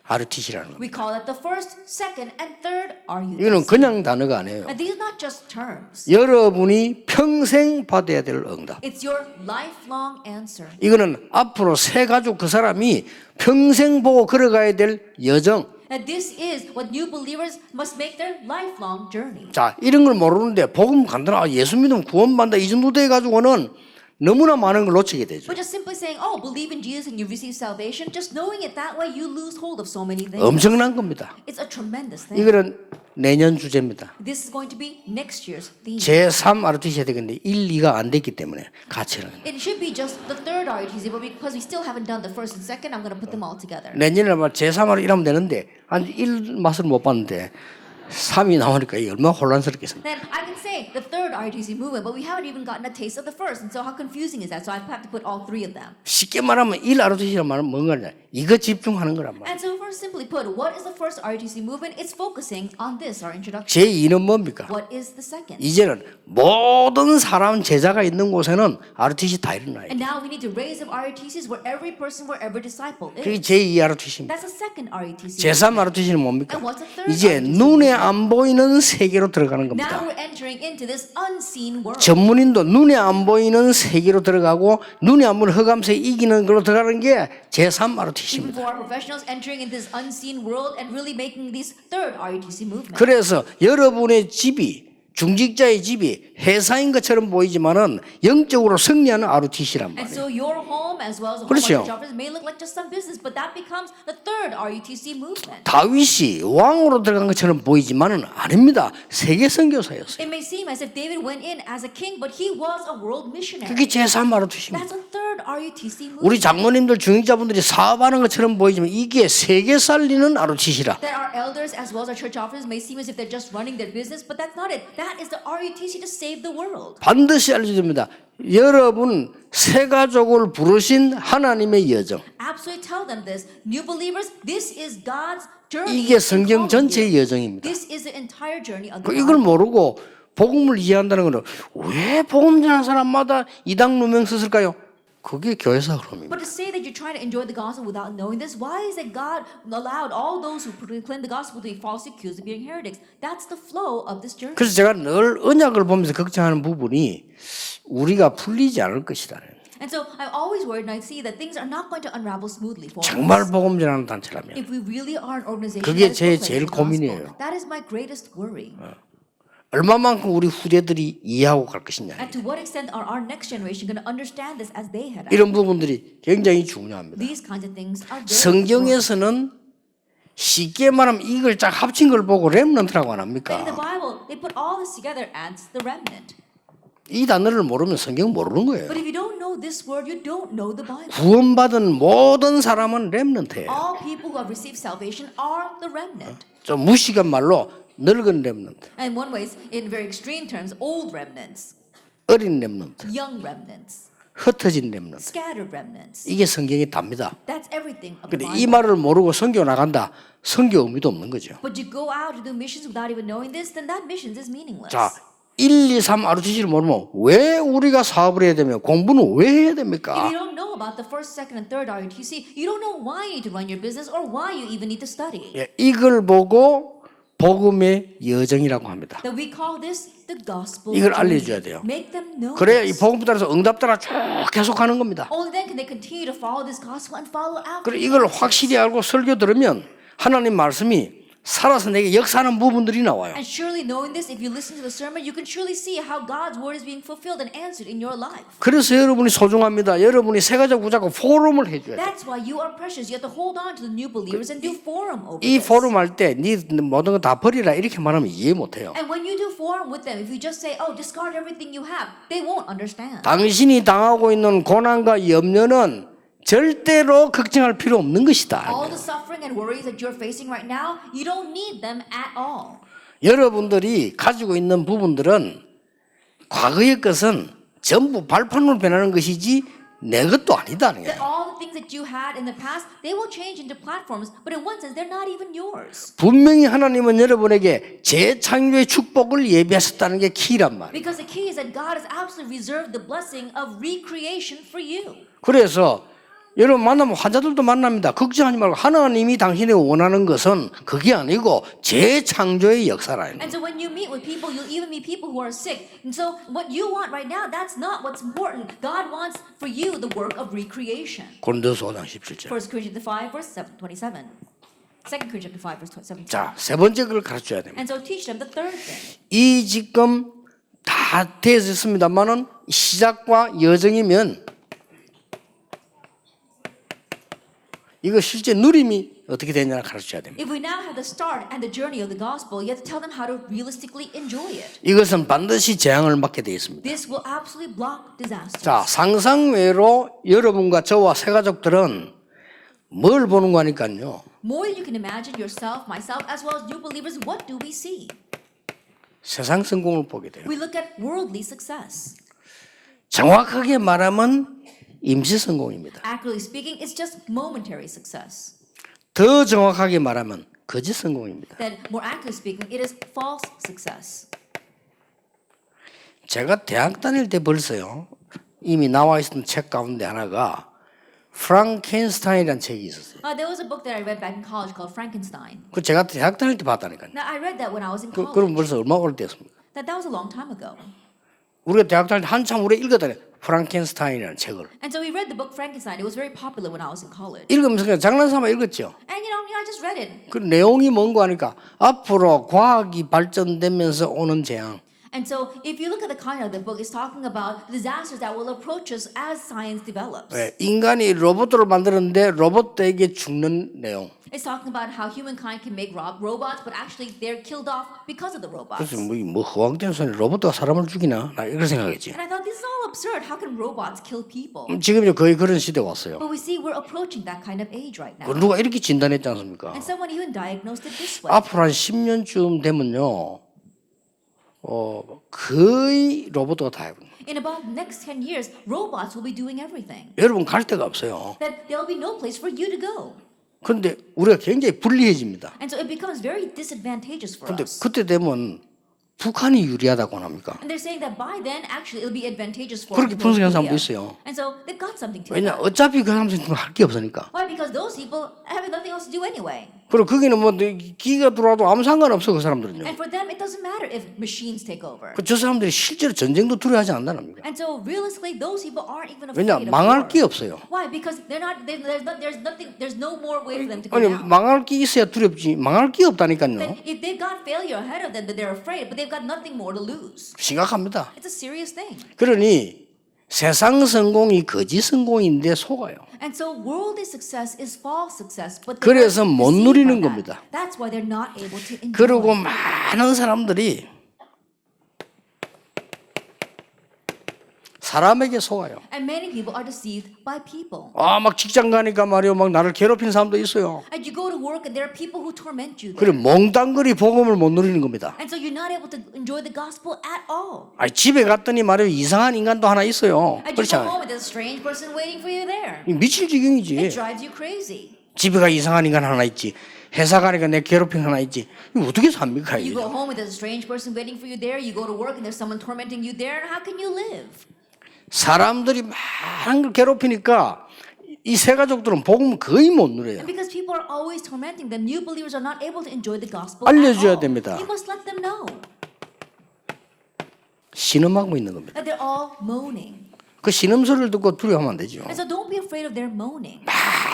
RTC라는 겁니다. We call it the first, second, and third 이거는 RUTC. 그냥 단어가 아니에요. And these are not just terms. 여러분이 평생 받아야 될 응답. It's your lifelong answer. 이거는 앞으로 새 가족 그 사람이 평생 보고 걸어가야 될 여정. And this is what new believers must make their lifelong journey. 자, 이런 걸 모르는데 복음 간단하 예수 믿으면 구원받는다 이 정도 돼 가지고는 너무나 많은 걸 놓치게 되죠. But just simply saying, oh, believe in Jesus and you receive salvation, just knowing it that way, you lose hold of so many things. 엄청난 겁니다. It's a tremendous thing. 이거는 내년 주제입니다. This is going to be next year's theme. 제3 RTC 해야 되겠는데 1, 2가 안 됐기 때문에 같이 하는 거예요. It should be just the third RUTC, but because we still haven't done the first and second, I'm going to put them all together. 내년에 아마 제3화로 일하면 되는데 한 1 맛을 못 봤는데 3이 나오니까 이게 얼마나 혼란스럽겠습니까? Then I can say the third RUTC movement, but we haven't even gotten a taste of the first, and so how confusing is that? So I have to put all three of them. 쉽게 말하면 1 RTC란 말은 뭔가 아니라 이거 집중하는 거란 말이에요. And so first, simply put, what is the first RUTC movement? It's focusing on this, our introduction. 제2는 뭡니까? What is the second? 이제는 모든 사람 제자가 있는 곳에는 RTC 다 일어나요. And now we need to raise up RUTCs where every person, where every disciple 그게 is. 제2 RTC입니다. That's the second RUTC. 제3 RTC는 뭡니까? And what's the third 이제 RUTC? 눈에 안 보이는 세계로 들어가는 Now 겁니다. we're entering into this unseen world. 전문인도 눈에 안 보이는 세계로 들어가고 눈에 안 보이는 흑암세 이기는 걸로 들어가는 게 제3 Even RTC입니다. for our professionals entering in this unseen world and really making this third RUTC movement. 그래서 여러분의 집이 중직자의 집이 회사인 것처럼 보이지만은 영적으로 승리하는 RTC란 And 말이에요. so your home as well as the home 그렇죠. of church office may look like just some business, but that becomes the third RUTC movement. 다윗이 왕으로 들어간 것처럼 보이지만은 아닙니다. 세계 선교사였어요. It may seem as if David went in as a king, but he was a world missionary. 그게 제3 RTC입니다. That's a third RUTC 우리 movement. 장로님들 중직자분들이 사업하는 것처럼 보이지만 이게 세계 살리는 RTC라. That our elders as well as our church officers may seem as if they're just running their business, but that's not it. That is the RUTC to save the world. 반드시 알려줍니다. 여러분 새 가족을 부르신 하나님의 여정. Absolutely tell them this. New believers, this is God's journey. 이게 in 성경 calling 전체의 you. 여정입니다. This is the entire journey of the 이걸 Bible. 모르고 복음을 이해한다는 것은 왜 복음 전하는 사람마다 이당 누명 썼을까요? 그게 교회사 흐름입니다. But to say that you're trying to enjoy the gospel without knowing this, why is it God allowed all those who proclaim the gospel to be falsely accused of being heretics? That's the flow of this journey. 그래서 제가 늘 언약을 보면서 걱정하는 부분이 우리가 풀리지 않을 것이다. And so I'm always worried and I see that things are not going to unravel smoothly for 정말 us. 복음 전하는 단체라면 If we really are an organization 그게 that is 제 proclaiming 제일 the gospel, 고민이에요. that is my greatest worry. 얼마만큼 우리 후대들이 이해하고 갈 것이냐. And to what extent are our next generation going to understand this as they head out? 이런 부분들이 굉장히 중요합니다. These kinds of things are very important. 성경에서는 쉽게 말하면 이걸 쫙 합친 걸 보고 렘넌트라고 안 In the 합니까? Bible, they put all this together as the remnant. 이 단어를 모르면 성경 모르는 거예요. But if you don't know this word, you don't know the Bible. 구원받은 모든 사람은 렘넌트예요. All people who have received salvation are the remnant. 좀 무식한 말로 늙은 렘넌트, And one way is, in very extreme terms, old remnants, 어린 렘넌트, young remnants, 흩어진 렘넌트. scattered remnants. 이게 성경이 답니다. That's everything of the 근데 이 Bible. 말을 모르고 선교 나간다. 선교 의미도 없는 거죠. But you go out to do missions without even knowing this, then that mission is meaningless. 자, 1, 2, 3 ROTC를 모르면 왜 우리가 사업을 해야 되며 공부는 왜 해야 If 됩니까? you don't know about the first, second, and third RUTC, you don't know why you need to run your business or why you even need to study. 예, 이걸 보고 복음의 여정이라고 합니다. That we call this the gospel. 이걸 journey. 알려줘야 돼요. Make them know. 그래야 이 this. 복음 따라서 응답 따라 쭉 계속하는 겁니다. Only then can they continue to follow this gospel and follow after. 그래 이걸 확실히 알고 설교 들으면 하나님 말씀이 살아서 내게 역사하는 부분들이 나와요. And surely knowing this, if you listen to the sermon, you can surely see how God's word is being fulfilled and answered in your life. 그래서 여러분이 소중합니다. 여러분이 세가족 구자고 포럼을 해줘야 돼요. That's why you are precious. You have to hold on to the new believers and do forum over 이 this. 포럼 할 때 네 모든 거 다 버리라 이렇게 말하면 이해 못해요. And when you do forum with them, if you just say, "Oh, discard everything you have," they won't understand. 당신이 당하고 있는 고난과 염려는 절대로 걱정할 필요 없는 것이다. All the suffering and worries that you're facing right now, you don't need them at all. 여러분들이 가지고 있는 부분들은 과거의 것은 전부 발판으로 변하는 것이지 내 것도 아니다는 That 거예요. all the things that you had in the past, they will change into platforms, but in one sense, they're not even yours. 분명히 하나님은 여러분에게 재창조의 축복을 예비하셨다는 게 키란 말이에요. Because the key is that God has absolutely reserved the blessing of recreation for you. 그래서 여러분 만나면 환자들도 만납니다. 걱정하지 말고 하나님이 당신이 원하는 것은 그게 아니고 재창조의 역사라는 And 거예요. so when you meet with people, you'll even meet people who are sick. And so what you want right now, that's not what's important. God wants for you the work of recreation. 고린도서 5장 17절. 1 Corinthians 5, verse 27. 2 Corinthians 5, verse 27. 자, 세 번째 걸 가르쳐야 됩니다. And so teach them the third thing. 이 지금 다 되었습니다만은 시작과 여정이면 이거 실제 누림이 어떻게 되냐를 가르쳐야 됩니다. If we now have the start and the journey of the gospel, you have to tell them how to realistically enjoy it. 이것은 반드시 재앙을 맞게 되어 있습니다. This will absolutely block disasters. 자, 상상외로 여러분과 저와 새 가족들은 뭘 보는 거니까요. More than you can imagine yourself, myself, as well as new believers, what do we see? 세상 성공을 보게 돼요. We look at worldly success. 정확하게 말하면 임시 성공입니다. Accurately speaking, it's just momentary success. 더 정확하게 말하면 거짓 성공입니다. Then, more accurately speaking, it is false success. 제가 대학 다닐 때 벌써요. 이미 나와 있던 책 가운데 하나가 프랑켄스타인이라는 책이 있었어요. There was a book that I read back in college called Frankenstein. 그 제가 대학 다닐 때 봤다니까요. Now, I read that when I was in college. 그럼 벌써 얼마 오래됐습니까? That was a long time ago. 우리가 대학 다닐 때 한참 오래 읽었다니 프랑켄스타인이라는 책을. And so we read the book Frankenstein. It was very popular when I was in college. 읽으면서 그냥 장난삼아 읽었죠. And I just read it. 그 내용이 뭔고 하니까 앞으로 과학이 발전되면서 오는 재앙. And so if you look at the content of the book, it's talking about disasters that will approach us as science develops. 네, 인간이 로봇으로 만들었는데 로봇에게 죽는 내용. It's talking about how humankind can make robots, but actually they're killed off because of the robots. 그래서 뭐 허황된 소리 로봇가 사람을 죽이나? 나 이렇게 생각했지. And I thought this is all absurd. How can robots kill people? 지금 거의 그런 시대 왔어요. But we see we're approaching that kind of age right now. 누가 이렇게 진단했지 않습니까? And someone even diagnosed it this way. 앞으로 한 10년쯤 되면요, 거의 로봇가 다 해요. In about the next 10 years, robots will be doing everything. 여러분 갈 데가 없어요. That there'll be no place for you to go. 그런데 우리가 굉장히 불리해집니다. And so it becomes very disadvantageous for 그런데 us. 그때 되면 북한이 유리하다고 합니까? And they're saying that by then, actually, it'll be advantageous for 그렇게 North 분석하는 Korea. 사람도 있어요. And so they've got something to 왜냐 it. 어차피 그 사람들은 할 게 없으니까. Why? Because those people have nothing else to do anyway. 그리고 거기는 뭐 기가 들어와도 아무 상관없어 그 사람들은요. And for them, it doesn't matter if machines take over. 저 사람들이 실제로 전쟁도 두려워하지 않는다는 겁니다. And so realistically, those people aren't even afraid 왜냐 of 망할 war. 게 없어요. Why? Because there's no more way for them to go 아니 down. 망할 게 있어야 두렵지 망할 게 없다니까요. That if they've got failure ahead of them, that they're afraid, but they've got nothing more to lose. 심각합니다. It's a serious thing. 그러니 세상 성공이 거짓 성공인데 속아요. And so worldly success is false success, but they 그래서 are 못 deceived 누리는 by that. 겁니다. That's why they're not able to enjoy. 그리고 많은 사람들이 사람에게 속아요. And many people are deceived by people. 막 직장 가니까 말이요, 막 나를 괴롭히는 사람도 있어요. And you go to work and there are people who torment you there. 그리고 몽땅거리 복음을 못 누리는 겁니다. And so you're not able to enjoy the gospel at all. 집에 갔더니 말이요, 이상한 인간도 하나 있어요. And you 그렇지 go 않아요? home and there's a strange person waiting for you there. 미칠 It 지경이지. drives you crazy. 집에 가 이상한 인간 하나 있지. 회사 가니까 내 괴롭히는 하나 있지. 이거 어떻게 삽니까? You 이게? go home and there's a strange person waiting for you there. You go to work and there's someone tormenting you there. And how can you live? 사람들이 많은 걸 괴롭히니까 이 세 가족들은 복음 거의 못 누려요. And because people are always tormenting them, new believers are not able to enjoy the gospel 알려줘야 at all. 됩니다. You must let them know 신음하고 있는 겁니다. that they're all moaning. 그 신음 소리를 듣고 두려워하면 안 되죠. And so don't be afraid of their moaning.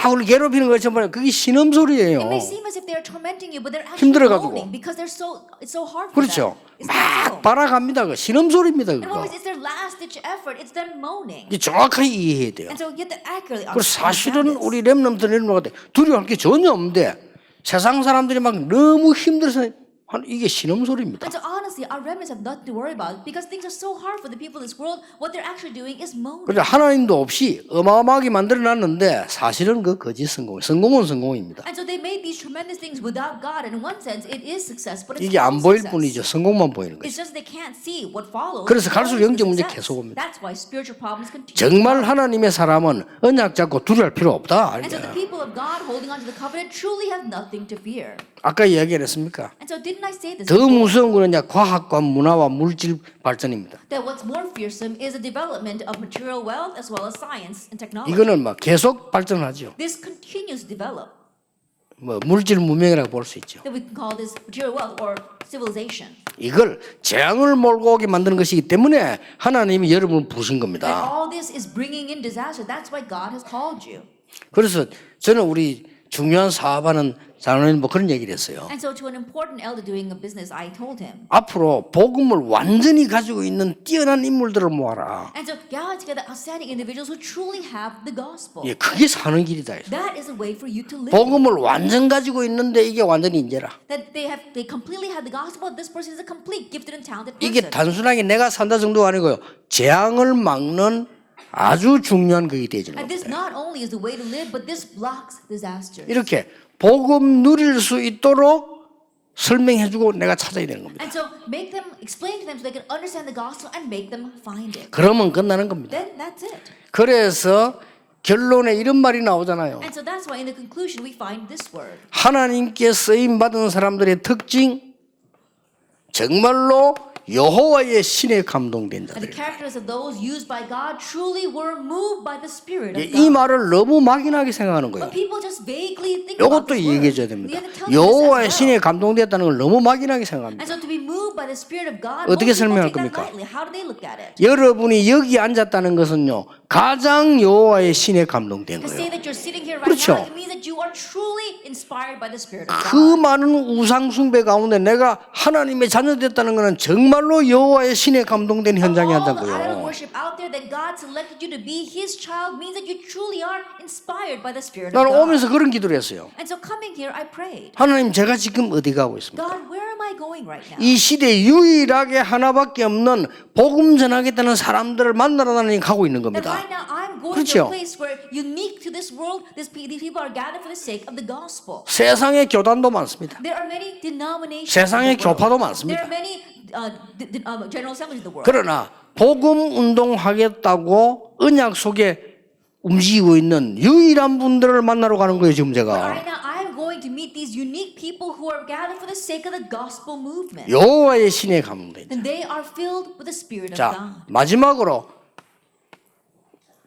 우리 괴롭히는 것처럼 그게 신음 소리예요. It may seem as if they're tormenting you, but they're actually 힘들어가지고. moaning because it's so hard for 그렇죠. them. It's 막 not so. 빨아갑니다. 그 신음 소리입니다. In other 그거. words, it's their last ditch effort. It's them moaning. 이제 정확하게 이해해야 돼요. And so you have to accurately 그리고 사실은 understand this. 우리 렘넌트 내려놓을 때 두려워할 게 전혀 없는데 세상 사람들이 막 너무 힘들어서 하는 이게 신음 소리입니다. And so honestly, our remnants have nothing to worry about because things are so hard for the people in this world. What they're actually doing is moaning. 그래서 하나님도 없이 어마어마하게 만들어놨는데 사실은 그 거짓 성공은 성공입니다. And so they made these tremendous things without God. And in one sense, it is success, but it's 이게 안 false 보일 success. 뿐이죠. 성공만 보이는 거죠. It's just they can't see what follows. 그래서 갈수록 follows the 영적 문제 success. 계속 옵니다. That's why spiritual problems continue. 정말 하나님의 사람은 언약 잡고 두려워할 필요 없다. And so the people of God holding on to the covenant truly have nothing to fear. 아까 이야기 안 했습니까? And so didn't I say this? 더 before? 무서운 거는 이제 과학과 문화와 물질 발전입니다. That what's more fearsome is the development of material wealth as well as science and technology. 이거는 막 계속 발전하죠. This continues to develop. 뭐 물질 문명이라고 볼 수 있죠. That we can call this material wealth or civilization. 이걸 재앙을 몰고 오게 만드는 것이기 때문에 하나님이 여러분을 부르신 And 겁니다. all this is bringing in disaster. That's why God has called you. 그래서 저는 우리 중요한 사업하는 장로님 뭐 그런 얘기를 했어요. And so to an important elder doing a business, I told him. 앞으로 복음을 완전히 가지고 있는 뛰어난 인물들을 모아라. And so gather together outstanding individuals who truly have the gospel. 예, 그게 사는 길이다. That is a way for you to live. 복음을 완전 가지고 있는데 이게 완전히 인재라. That they completely have the gospel. This person is a complete gifted and talented 이게 person. 단순하게 내가 산다 정도가 아니고요. 재앙을 막는 아주 중요한 그게 되어지는 And this 겁니다. not only is the way to live, but this blocks disaster. 이렇게 복음 누릴 수 있도록 설명해주고 내가 찾아야 되는 겁니다. And so make them explain to them so they can understand the gospel and make them find it. 그러면 끝나는 겁니다. Then that's it. 그래서 결론에 이런 말이 나오잖아요. And so that's why in the conclusion we find this word. 하나님께 쓰임 받은 사람들의 특징, 정말로 여호와의 신에 감동된 And the 자들. characters of those used by God truly were moved by the Spirit of 이 God. 말을 너무 막연하게 생각하는 거예요. But people just vaguely think about 이것도 this word. 얘기해 줘야 We 됩니다. have to tell them this 여호와의 as 신에 well. 감동되었다는 걸 너무 막연하게 생각합니다. And so to be moved by the Spirit of God, 어떻게 most people 설명할 take that 겁니까? lightly. How do they look at it? 여러분이 여기 앉았다는 것은요, 가장 여호와의 신에 감동된 To say 거예요. that you're sitting here right 그렇죠. now, it means that you are truly inspired by the Spirit of 그 God. 많은 우상 숭배 가운데 내가 하나님의 자녀됐다는 것은 정말로 여호와의 신에 감동된 현장이 All the idol 한다고요. worship out there that God selected you to be His child means that you truly are inspired by the Spirit of 나는 God. 오면서 그런 기도를 했어요. And so coming here, I prayed, 하나님, 제가 지금 어디 가고 있습니까? God, where am I going right now? 이 시대에 유일하게 하나밖에 없는 복음 전하겠다는 사람들을 만나러 다니니 가고 있는 That 겁니다. right now I'm going 그렇죠. to a place where unique to this world, these people are gathered for the sake of the gospel. 세상에 교단도 많습니다. There are many denominations. 세상에 in the world. 교파도 There 많습니다. are many general assemblies in the world. 그러나 복음 운동하겠다고 언약 속에 움직이고 있는 유일한 분들을 만나러 가는 거예요, 지금 But 제가. right now I'm going to meet these unique people who are gathered for the sake of the gospel movement. 여호와의 신에 감동돼. And they are filled with the Spirit of 자, God. 마지막으로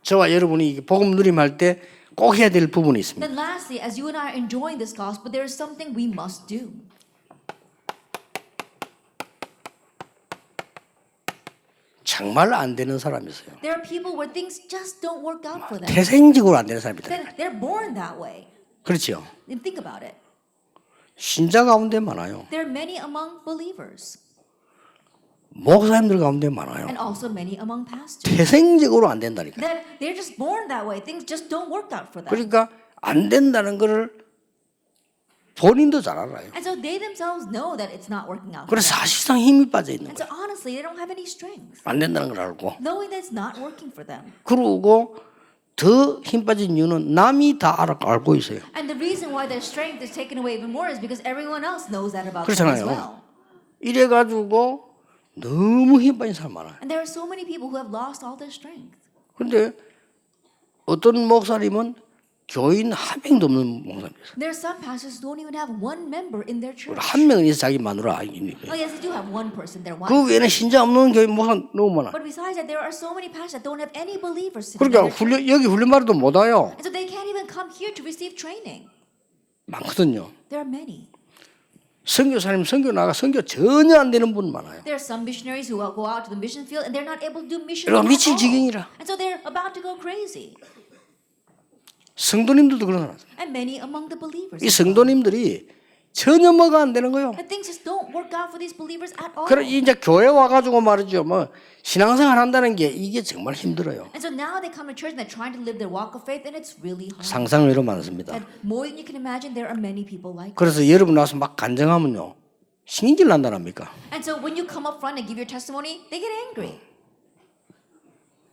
저와 여러분이 복음 누림할 때 꼭 해야 될 부분이 있습니다. Then lastly, as you and I are enjoying this gospel, there is something we must do. 정말 안 되는 사람이 있어요. There are people where things just don't work out for them. 태생적으로 안 되는 사람이 있다. They're born that way. 그렇죠. And think about it. 신자 가운데 많아요. There are many among believers 목사님들 가운데 많아요. and also many among pastors. 태생적으로 안 된다니까. That they're just born that way. Things just don't work out for them. 그러니까 안 된다는 거를 본인도 잘 알아요. And so they themselves know that it's not working out. 그래서 사실상 힘이 빠져 있는 And so 거예요. honestly, they don't have any strength, 안 된다는 걸 알고. knowing that it's not working for them. 그러고 더 힘 빠진 이유는 남이 다 알고 있어요. And the reason why their strength is taken away even more is because everyone else knows that about them as 그렇잖아요. well. 이래가지고 너무 힘 빠진 사람 많아요. And there are so many people who have lost all their strength. 근데 어떤 목사님은 교인 한 명도 없는 목사님이었어요. There are some pastors who don't even have one member in their church. 한 명은 있어 자기 마누라 아닙니까? Oh yes, they do have one person, their wife. 그 외에는 신자 없는 교인 목사 너무 많아. But besides that, there are so many pastors that don't have any believers sitting 그러니까 in their church. 여기 훈련받아도 못 와요. And so they can't even come here to receive training. 많거든요. There are many. 선교사님 선교 나가 선교 전혀 안 되는 분 많아요. There are some missionaries who go out to the mission field and they're not able to do mission 그러니까 at 미칠 all. 지경이라. And so they're about to go crazy. 성도님들도 그러잖아요. And many among the believers. 이 성도님들이 전혀 뭐가 안 되는 거예요. And things just don't work out for these believers at all. 그래 이제 교회 와가지고 말이죠. 뭐 신앙생활 한다는 게 이게 정말 힘들어요. And so now they come to church and they're trying to live their walk of faith and it's really hard. 상상외로 많습니다. And more than you can imagine, there are many people like that. 그래서 여러분 나와서 막 간증하면요. 신경질 난다랍니까? And so when you come up front and give your testimony, they get angry.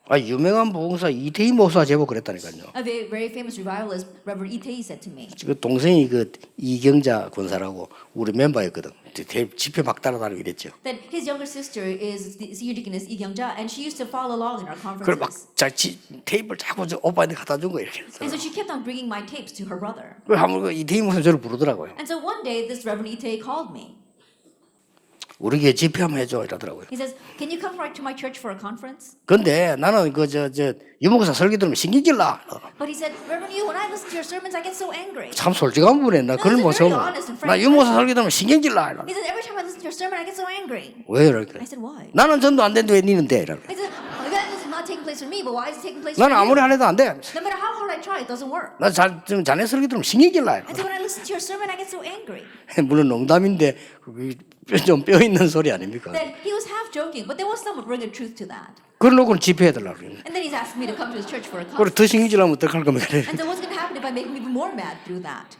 아 유명한 복음사 이태희 목사 제보 그랬다니까요. A very famous revivalist, Reverend Itae, said to me. 그 동생이 그 이경자 권사라고 우리 멤버였거든. 집회 막 따라다니고 이랬죠. That his younger sister is the senior deaconess Lee Kyung-ja, and she used to follow along in our 그걸 막 conferences. 테이프를 자꾸 저 오빠한테 갖다 준 거 이렇게. And so she kept on bringing my tapes to her brother. 그 한번 그 이태희 목사 저를 부르더라고요. And so one day, this Reverend Itae called me. 우리 교회 집회 한번 해줘 이러더라고요. He says, "Can you come right to my church for a conference?" 근데 나는 그 저 유목사 설교 들으면 신경질 나. But he said, "Reverend Yu, when I listen to your sermons, I get so angry." 참 솔직한 분이네. 나 그런 못 처음. 나 유목사 설교 들으면 신경질 나. He said, "Every time I listen to your sermon, I get so angry." 왜 이렇게? I said, "Why?" 나는 전도 안 되는데 왜 니는 돼? 이러고. I said, "Oh, that is not taking place for me, but why is it taking place for 나는 you?" 아무리 안 해도 안 돼. No matter how hard I try, it doesn't work. 나 지금 자네 설교 들으면 신경질 나. And so when I listen to your sermon, I get so angry. 물론 농담인데 좀 뼈 있는 소리 아닙니까? Then he was half joking, but there was some ring of truth to that. 그러놓고 집회해달라고 그래요. And then he's asking me to come to his church for a 그리고 conference. 더 신경질하면 어떡할 겁니까? And so what's going to happen if I make him even more mad through that?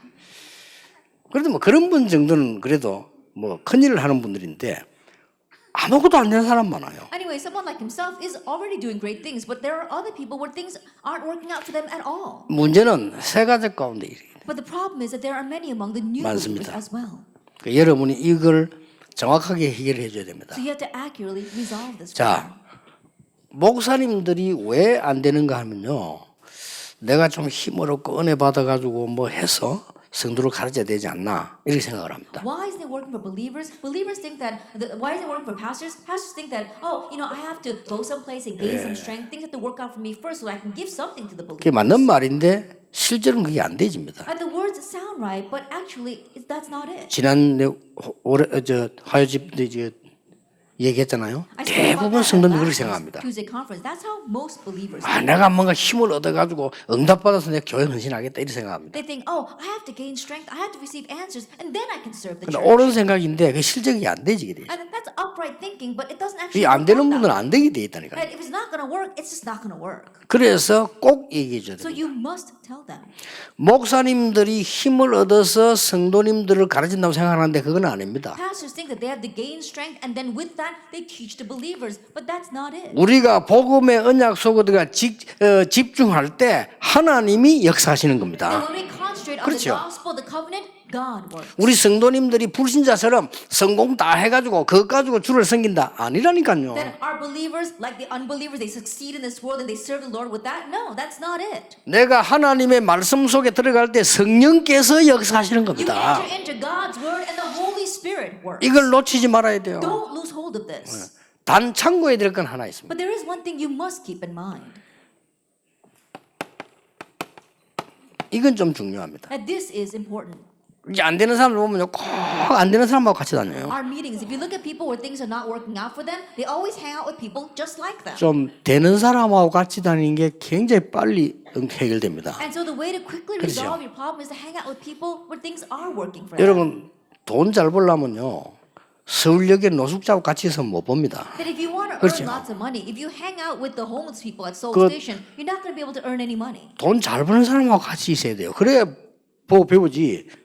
그래도 뭐 그런 분 정도는 그래도 뭐 큰일을 하는 분들인데 아무것도 안 되는 사람 많아요. Anyway, someone like himself is already doing great things, but there are other people where things aren't working out for them at all. 문제는 세 가지 가운데 But the problem is that there are many among the new believers 많습니다. as well. 여러분이 이걸 정확하게 해결해 줘야 됩니다. So you have to accurately resolve this 자, problem. 목사님들이 왜 안 되는가 하면요. 내가 좀 힘으로 꺼내 받아가지고 뭐 해서 성도를 가르쳐야 되지 않나 이렇게 생각을 합니다. Why isn't it working for believers? Believers think that. Why isn't it working for pastors? Pastors think that. Oh, I have to go someplace and gain some strength. Things have to work out for me first, so I can give something to the 그게 believers. 맞는 말인데 실제로는 그게 안 되집니다. And the words sound right, but actually, that's not it. 지난 올해 화요집 얘기했잖아요. I spoke 대부분 about that 성도들 at 그렇게 last 생각합니다. Tuesday conference. That's how most believers. 아, think. 내가 뭔가 힘을 얻어가지고 응답받아서 내가 교회 헌신하겠다 이렇게 생각합니다. They think, oh, I have to gain strength. I have to receive answers, and then I can serve the 근데 church. 옳은 생각인데 그 실적이 안 되지게 돼요. And that's upright thinking, but it doesn't 이 actually. 안 work 되는 out 분들은 that way. 안 되게 돼 있다니까요. And if it's not going to work, it's just not going to work. 그래서 꼭 얘기해 줘야 So 됩니다. you must tell them. 목사님들이 힘을 얻어서 성도님들을 가르친다고 생각하는데 그건 아닙니다. Pastors think that they have to gain strength, and then with that, they teach the believers. But that's not it. 우리가 복음의 언약 속에다가 집중할 때 하나님이 역사하시는 And 겁니다. when we concentrate on the 그렇죠. gospel, the covenant, God works. 우리 성도님들이 불신자처럼 성공 다 해가지고 그것 가지고 주를 섬긴다 아니라니까요. Then our believers, like the unbelievers, they succeed in this world and they serve the Lord with that? No, that's not it. 내가 하나님의 말씀 속에 들어갈 때 성령께서 역사하시는 You 겁니다. enter into God's word and the Holy Spirit works. 이걸 놓치지 말아야 돼요. Don't lose hold of this. 단 참고해야 될 건 하나 있습니다. But there is one thing you must keep in mind. 이건 좀 중요합니다. That this is important. 이제 안 되는 사람을 보면요, 꼭 안 되는 사람하고 같이 다녀요. Our meetings, if you look at people where things are not working out for them, they always hang out with people just like them. 좀 되는 사람하고 같이 다니는 게 굉장히 빨리 해결됩니다. And so the way to quickly 그렇죠. resolve your problem is to hang out with people where things are working for them. 여러분 돈 잘 벌려면요, 서울역에 노숙자하고 같이 있으면 못 봅니다. That if you want to 그렇죠. earn lots of money, if you hang out with the homeless people at Seoul 그- Station, you're not going to be able to earn any money. 돈 잘 버는 사람하고 같이 있어야 돼요. 그래야 보고 배우지.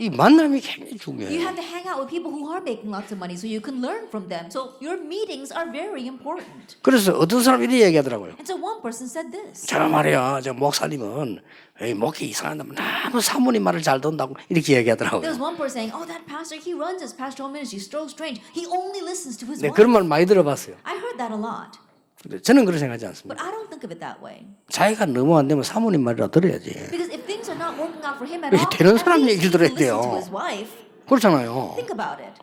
이 만남이 굉장히 You 중요해요. have to hang out with people who are making lots of money so you can learn from them. So your meetings are very important. 그래서 어떤 사람이 이렇게 얘기하더라고요. And so one person said this. 제가 말이야, 저 목사님은 에이, 목회 이상하다면 너무 사모님 말을 잘 듣는다고 이렇게 There 얘기하더라고요. was one person saying, "Oh, that pastor, he runs his pastoral ministry so strange. He only listens to his 네, wife." 그런 말 많이 들어봤어요. I heard that a lot, 근데 저는 그렇게 생각하지 않습니다. but I don't think of it that way. 자기가 너무 안 되면 사모님 말이라 들어야지. Because if things are not working out for him at 왜 all, 되는 at 사람 least 얘기를 he 들어야 can listen to 돼요. his wife. 그렇잖아요. Think about it.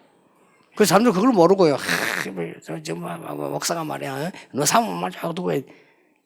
그래서 사람들 그걸 모르고요. 목사가 말이야, 너 사모님 말 잘 듣고 해.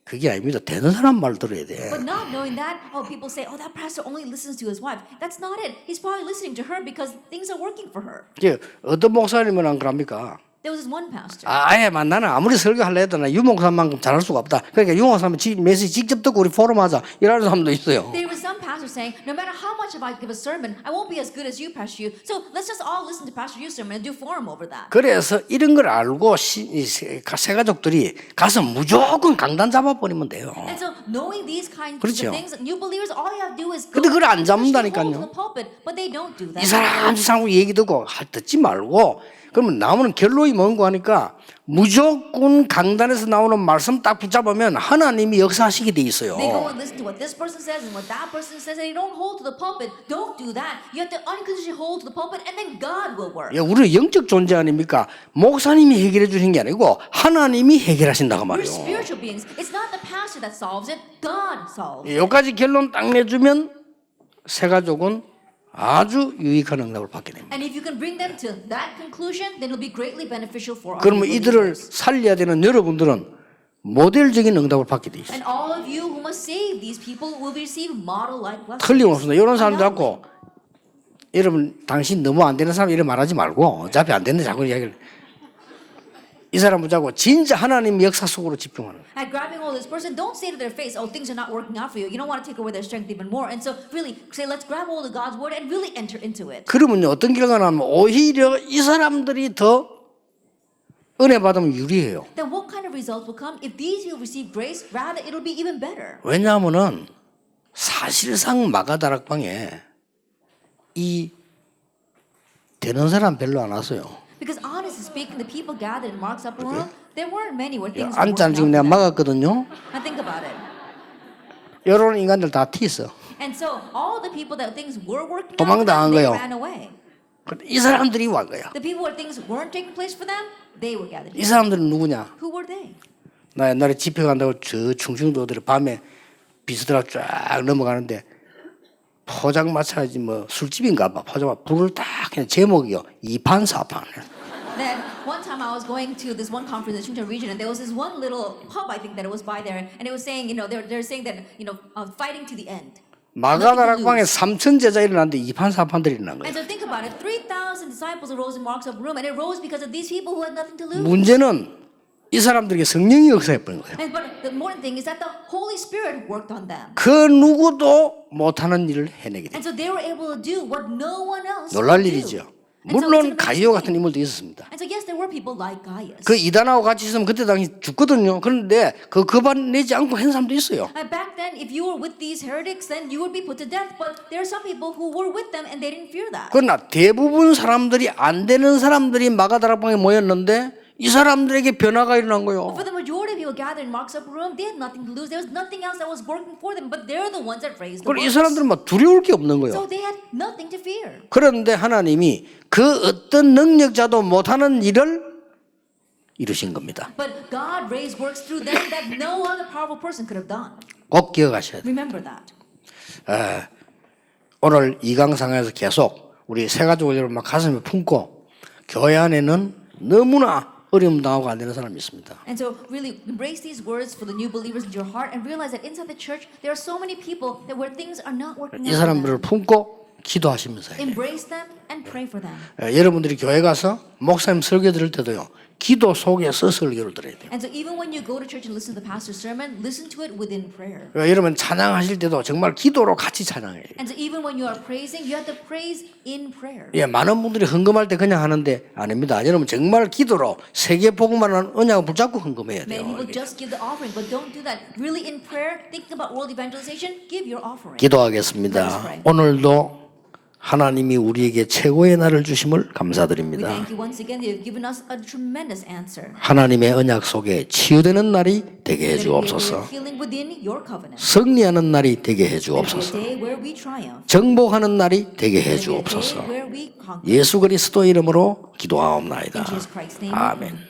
그게 아닙니다. 되는 사람 말 들어야 돼. But not knowing that, oh, people say, oh, that pastor only listens to his wife. That's not it. He's probably listening to her because things are working for her. 이제 어떤 목사님은 안 그럽니까? There was this one pastor. 아예 나는 아무리 설교하려 해도 나 유목사만큼 잘할 수가 없다. 그러니까 유목사면 메시지 직접 듣고 우리 포럼하자 이라는 사람도 있어요. There was some pastor saying, no matter how much if I give a sermon, I won't be as good as you, Pastor Yu. So let's just all listen to Pastor Yu's sermon and do forum over that. 그래서 이런 걸 알고 새 가족들이 가서 무조건 강단 잡아버리면 돼요. And so knowing these kinds 그렇죠. of things, new believers, all you have to do is go 근데 그걸 안 and push the 잡는다니까요. hole to the pulpit, but they don't do 이 that. 사람 저 사람 얘기 듣고 듣지 말고 그러면 나오는 결론이 뭔고 하니까 무조건 강단에서 나오는 말씀 딱 붙잡으면 하나님이 역사하시게 돼 있어요. They go and listen to what this person says and what that person says, and they don't hold to the pulpit. Don't do that. You have to unconditionally hold to the pulpit, and then God will work. 예, 우리는 영적 존재 아닙니까? 목사님이 해결해 주신 게 아니고 하나님이 해결하신다고 We're 말이에요. spiritual beings. It's not the pastor that solves it. God solves it. 여기까지 결론 딱 내주면 새 가족은 아주 유익한 응답을 받게 됩니다. And if you can bring them to that conclusion, then it'll be greatly beneficial for all 그러면 이들을 believers. 살려야 되는 여러분들은 모델적인 응답을 받게 돼 있어요. And all of you who must save these people will receive model-like blessings. 틀림없습니다. 이런 사람 잡고 여러분 당신 너무 안 되는 사람 이래 말하지 말고 어차피 안 되는 자꾸 이야기를 이 사람 붙잡고 진짜 하나님 역사 속으로 집중하는 거예요. At grabbing hold of this person, don't say to their face, oh, things are not working out for you. You don't want to take away their strength even more. And so really say, let's grab hold of God's word and really enter into it. 그러면요 어떤 결과가 나면 오히려 이 사람들이 더 은혜 받으면 유리해요. Then what kind of results will come? If these who receive grace, rather it'll be even better. 왜냐하면은 사실상 마가다락방에 이 되는 사람 별로 안 왔어요. Because honestly speaking, the people gathered in Mark's upper room, there weren't many where things were 앉자는 working 지금 내가 out for them. 막았거든요. Now think about it. 이런 인간들 다 튀었어. And so all the people that things were working out for 도망당한 them, they 거예요. ran away. 이 사람들이 왔 거야. The people where things weren't taking place for them, they were gathered. 이 사람들은 누구냐? Who were they? 나 옛날에 집회 간다고 저 충청도 어디를 밤에 비스드라 쫙 넘어가는데 포장마차지 뭐 술집인가 봐. 포장마차 불을 딱 그냥 제목이요. 이판사판. Then one time I was going to this one conference in the Chungcheong region, and there was this one little pub I think that it was by there, and it was saying, they're saying that fighting to the end. 마가다락방에 3천 제자 일어났는데 이판사판들이 일어난 거예요. And so think about it, 3,000 disciples arose in Mark's upper room, and it rose because of these people who had nothing to lose. 문제는 이 사람들에게 성령이 역사해버린 거예요. But the important thing is that the Holy Spirit worked on them. 그 누구도 못하는 일을 해내게 돼요. And so they were able to do what no one else 놀랄 could do. 일이죠. And so it's 물론 an amazing 가이오 같은 thing. 인물도 있었습니다. And so yes, there were people like Gaius. 그 이단하고 같이 있으면 그때 당시 죽거든요. 그런데 그반 내지 않고 한 사람도 있어요. And back then, if you were with these heretics, then you would be put to death. But there are some people who were with them and they didn't fear that. 그러나 대부분 사람들이 안 되는 사람들이 마가다락방에 모였는데 이 사람들에게 변화가 일어난 거예요. For the majority of people gathered in Mark's upper room, they had nothing to lose. There was nothing else that was working for them. But they're the ones that raised the 그리고 이 books. 사람들은 막 두려울 게 없는 So 거예요. they had nothing to fear. 그런데 하나님이 그 어떤 능력자도 못하는 일을 이루신 겁니다. But God raised works through them that no other powerful person could have done. 꼭 기억하셔야 돼요. Remember that. 오늘 이 강상에서 계속 우리 새가족 여러분 막 가슴에 품고 교회 안에는 너무나 어려움 당하고 안 되는 사람이 있습니다. And so really embrace these words for the new believers into your heart and realize that inside the church there are so many people that where things are not working 이 out for 사람들을 them. 품고 기도하시면서 해요. Embrace them and pray for them. 여러분들이 교회 가서 목사님 설교 들을 때도요. 기도 속에서 설교를 들어야 돼요. And so even when you go to church and listen to the pastor's sermon, listen to it within prayer. 여러분 찬양하실 때도 정말 기도로 같이 찬양해요. And so even when you are praising, you have to praise in prayer. 예, 많은 분들이 헌금할 때 그냥 하는데 아닙니다. 여러분 정말 기도로 세계 복음만한 언약을 붙잡고 헌금해야 Many 돼요. people just give the offering, but don't do that. Really in prayer, thinking about world evangelization, give your offering. 기도하겠습니다. 오늘도 하나님이 우리에게 최고의 날을 주심을 We 감사드립니다. thank you once again that you've given us a tremendous answer. 하나님의 언약 속에 치유되는 날이 되게 해 That it be a day 주옵소서. of healing within your covenant. 승리하는 날이 되게 해 That it be a 주옵소서. day where we triumph. 정복하는 날이 되게 해 That it be a day 주옵소서. where we conquer. 예수 그리스도 이름으로 기도하옵나이다. In Jesus Christ's name. 아멘.